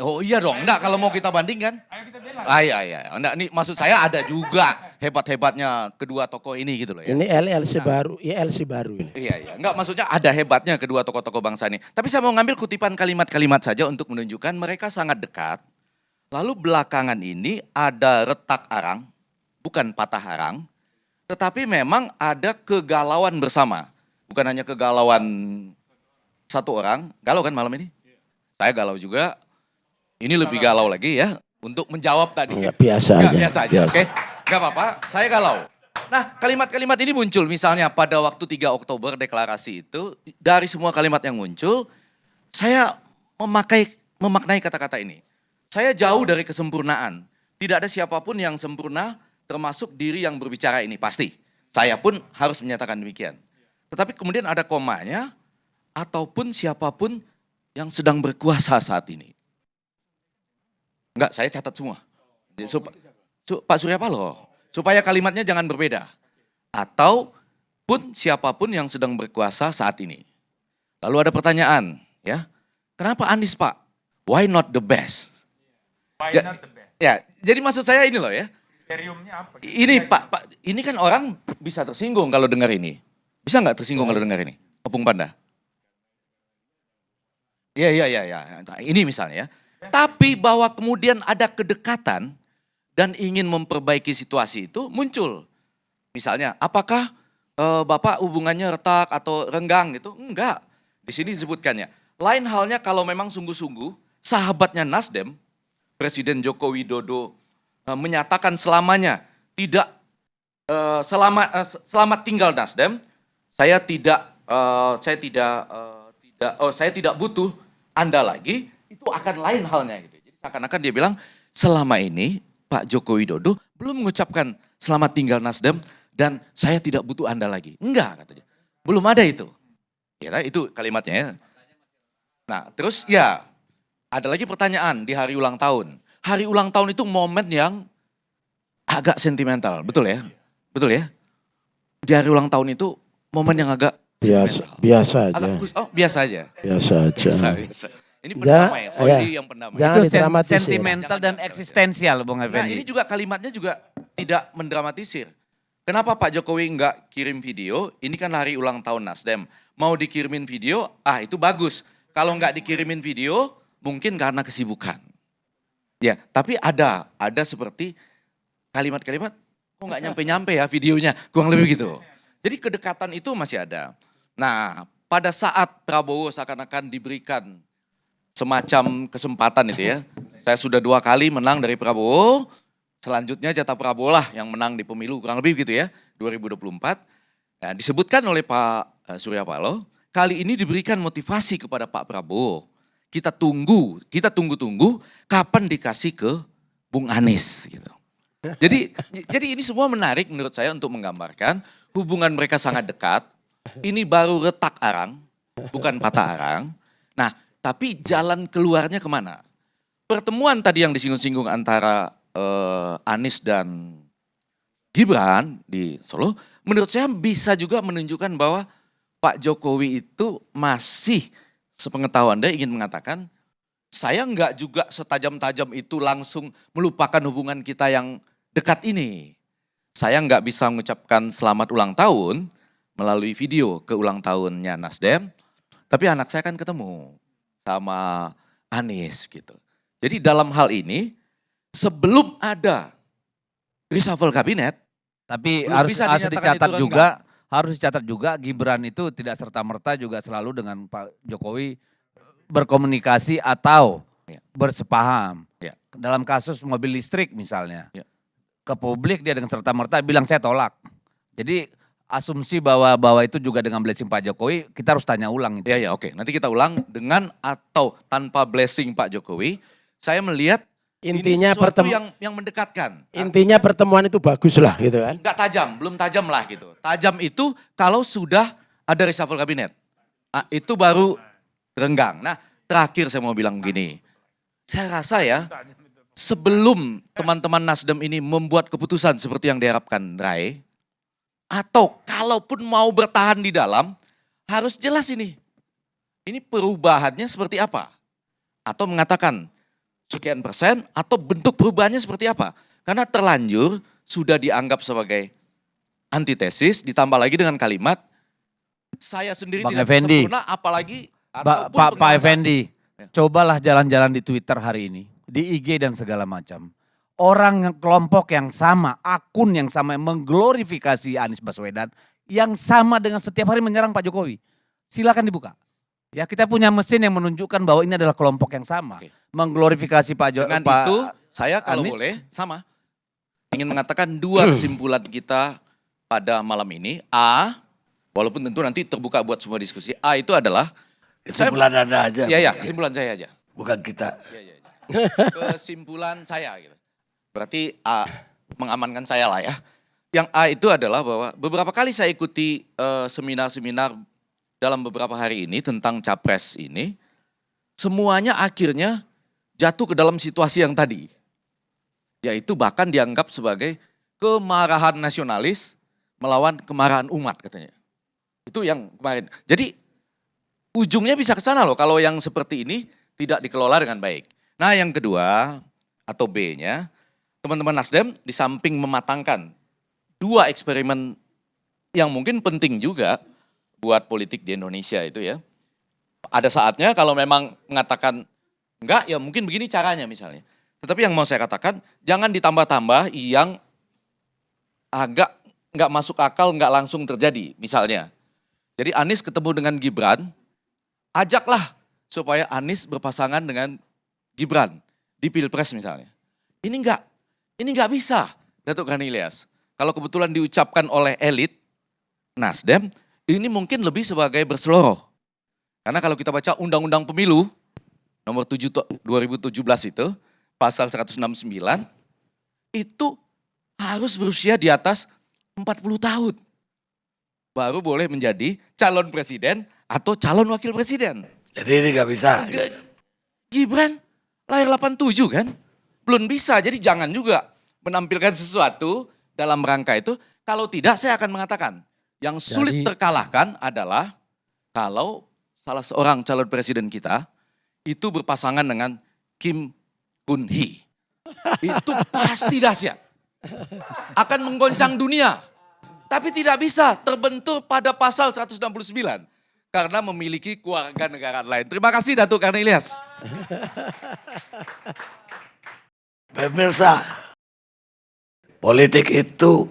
Oh iya dong, enggak kalau mau kita bandingkan. Iya. Enggak, ini maksud saya ada juga hebat-hebatnya kedua tokoh ini gitu loh ya. Ini ILC baru ini. Iya. Enggak, maksudnya ada hebatnya kedua tokoh-tokoh bangsa ini. Tapi saya mau ngambil kutipan kalimat-kalimat saja untuk menunjukkan mereka sangat dekat. Lalu belakangan ini ada retak arang, bukan patah arang, tetapi memang ada kegalauan bersama. Bukan hanya kegalauan satu orang, galau kan malam ini? Saya galau juga. Ini lebih galau lagi ya untuk menjawab tadi. Enggak, biasa Enggak, aja. biasa aja, Biasa. oke? Enggak apa-apa, saya galau. Nah, kalimat-kalimat ini muncul misalnya pada waktu 3 Oktober deklarasi itu, dari semua kalimat yang muncul, saya memaknai kata-kata ini. Saya jauh dari kesempurnaan. Tidak ada siapapun yang sempurna termasuk diri yang berbicara ini, pasti. Saya pun harus menyatakan demikian. Tetapi kemudian ada komanya, ataupun siapapun yang sedang berkuasa saat ini. Enggak, saya catat semua. Pak Surya Paloh, supaya kalimatnya jangan berbeda. Ataupun siapapun yang sedang berkuasa saat ini. Lalu ada pertanyaan, ya. Kenapa Anies, Pak? Why not the best? Ya, jadi maksud saya ini loh ya. Ini Pak, ini kan orang bisa tersinggung kalau dengar ini. Bisa nggak tersinggung kalau dengar ini? Opung Panda. Iya. Ini misalnya ya. Tapi bahwa kemudian ada kedekatan dan ingin memperbaiki situasi itu muncul. Misalnya, apakah Bapak hubungannya retak atau renggang gitu? Enggak. Di sini disebutkannya. Lain halnya kalau memang sungguh-sungguh sahabatnya Nasdem, Presiden Joko Widodo menyatakan selamanya tidak Selamat tinggal Nasdem. Saya tidak butuh Anda lagi. Itu akan lain halnya gitu. Jadi seakan-akan dia bilang selama ini Pak Joko Widodo belum mengucapkan selamat tinggal Nasdem dan saya tidak butuh Anda lagi. Enggak katanya. Belum ada itu. Ya, itu kalimatnya ya. Nah, terus ya ada lagi pertanyaan di hari ulang tahun. Hari ulang tahun itu momen yang agak sentimental, betul ya? Betul ya? Di hari ulang tahun itu momen yang agak Biasa aja. biasa aja. Biasa aja. Biasa. Ini pendamai, yang pendamai. Jangan Itu didramatisir. sentimental dan eksistensial, Bung Nah, Effendi. ini juga kalimatnya juga tidak mendramatisir. Kenapa Pak Jokowi nggak kirim video? Ini kan hari ulang tahun Nasdem. Mau dikirimin video, itu bagus. Kalau nggak dikirimin video, mungkin karena kesibukan. Ya, tapi ada seperti kalimat-kalimat, kok nggak nyampe-nyampe ya videonya, kurang lebih gitu. Jadi kedekatan itu masih ada. Nah, pada saat Prabowo seakan-akan diberikan semacam kesempatan itu ya. Saya sudah 2 kali menang dari Prabowo, selanjutnya jatah Prabowo lah yang menang di pemilu, kurang lebih gitu ya, 2024. Nah, disebutkan oleh Pak Surya Paloh, kali ini diberikan motivasi kepada Pak Prabowo. Kita tunggu kapan dikasih ke Bung Anies gitu. Jadi ini semua menarik menurut saya untuk menggambarkan hubungan mereka sangat dekat. Ini baru retak arang, bukan patah arang. Nah, tapi jalan keluarnya kemana? Pertemuan tadi yang disinggung-singgung antara Anies dan Gibran di Solo, menurut saya bisa juga menunjukkan bahwa Pak Jokowi itu masih, sepengetahuan Anda, ingin mengatakan, saya enggak juga setajam-tajam itu langsung melupakan hubungan kita yang dekat ini. Saya enggak bisa mengucapkan selamat ulang tahun melalui video ke ulang tahunnya Nasdem, tapi anak saya kan ketemu sama Anies gitu. Jadi dalam hal ini, sebelum ada reshuffle kabinet, Tapi belum harus bisa harus dinyatakan dicatat itu juga, harus dicatat juga Gibran itu tidak serta-merta juga selalu dengan Pak Jokowi berkomunikasi atau Ya. bersepaham. Ya. Dalam kasus mobil listrik misalnya. Ya. Ke publik dia dengan serta-merta bilang saya tolak. Jadi asumsi bahwa itu juga dengan blessing Pak Jokowi, kita harus tanya ulang itu. Ya, oke. Nanti kita ulang dengan atau tanpa blessing Pak Jokowi. Saya melihat Intinya ini sesuatu yang mendekatkan. Intinya pertemuan itu bagus lah gitu kan. Enggak tajam, belum tajam lah gitu. Tajam itu kalau sudah ada reshuffle kabinet. Itu baru renggang. Nah, terakhir saya mau bilang begini. Saya rasa ya, sebelum teman-teman Nasdem ini membuat keputusan seperti yang diharapkan Rai, atau kalaupun mau bertahan di dalam, harus jelas ini. Ini perubahannya seperti apa? Atau mengatakan sekian persen, atau bentuk perubahannya seperti apa? Karena terlanjur sudah dianggap sebagai antitesis, ditambah lagi dengan kalimat, saya sendiri Bang tidak Effendi. sempurna, apalagi Pak pengawasan. Effendi, Ya. cobalah jalan-jalan di Twitter hari ini, di IG dan segala macam. Orang kelompok yang sama, akun yang sama yang mengglorifikasi Anies Baswedan, yang sama dengan setiap hari menyerang Pak Jokowi. Silakan dibuka. Ya, kita punya mesin yang menunjukkan bahwa ini adalah kelompok yang sama. Oke. Mengglorifikasi Pak Jokowi. Dengan itu, saya kalau Anies. boleh, sama. Ingin mengatakan 2 kesimpulan kita pada malam ini. A, walaupun tentu nanti terbuka buat semua diskusi. A itu adalah, Kesimpulan Anda aja. ya, kesimpulan saya aja. Bukan kita. Ya. Kesimpulan saya gitu. Berarti A, mengamankan saya lah ya. Yang A itu adalah bahwa beberapa kali saya ikuti seminar-seminar dalam beberapa hari ini tentang capres ini, semuanya akhirnya jatuh ke dalam situasi yang tadi. Yaitu bahkan dianggap sebagai kemarahan nasionalis melawan kemarahan umat katanya. Itu yang kemarin. Jadi ujungnya bisa ke sana loh kalau yang seperti ini tidak dikelola dengan baik. Nah, yang kedua atau B-nya, teman-teman Nasdem di samping mematangkan 2 eksperimen yang mungkin penting juga buat politik di Indonesia itu ya. Ada saatnya kalau memang mengatakan enggak, ya mungkin begini caranya misalnya. Tetapi yang mau saya katakan, jangan ditambah-tambah yang agak enggak masuk akal, enggak langsung terjadi misalnya. Jadi Anies ketemu dengan Gibran, ajaklah supaya Anies berpasangan dengan Gibran di Pilpres misalnya. Ini enggak bisa, Datuk Gani Ilyas. kalau kebetulan diucapkan oleh elit Nasdem, ini mungkin lebih sebagai berseloroh. Karena kalau kita baca Undang-Undang Pemilu nomor 7 2017 itu, pasal 169, itu harus berusia di atas 40 tahun. Baru boleh menjadi calon presiden atau calon wakil presiden. Jadi ini nggak bisa. Gibran lahir 87 kan? Belum bisa, jadi jangan juga menampilkan sesuatu dalam rangka itu. Kalau tidak saya akan mengatakan, yang sulit terkalahkan adalah kalau salah seorang calon presiden kita itu berpasangan dengan Kim Kun Hee. Itu pasti dahsyat. Akan menggoncang dunia. Tapi tidak bisa terbentur pada pasal 169. Karena memiliki keluarga negaraan lain. Terima kasih Datuk Karni Ilyas. Pemirsa, politik itu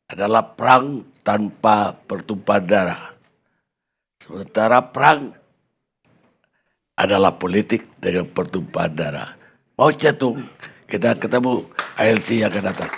adalah perang tanpa pertumpahan darah. Sementara perang adalah politik dengan pertumpahan darah. Mau cetung, kita ketemu ALC yang akan datang.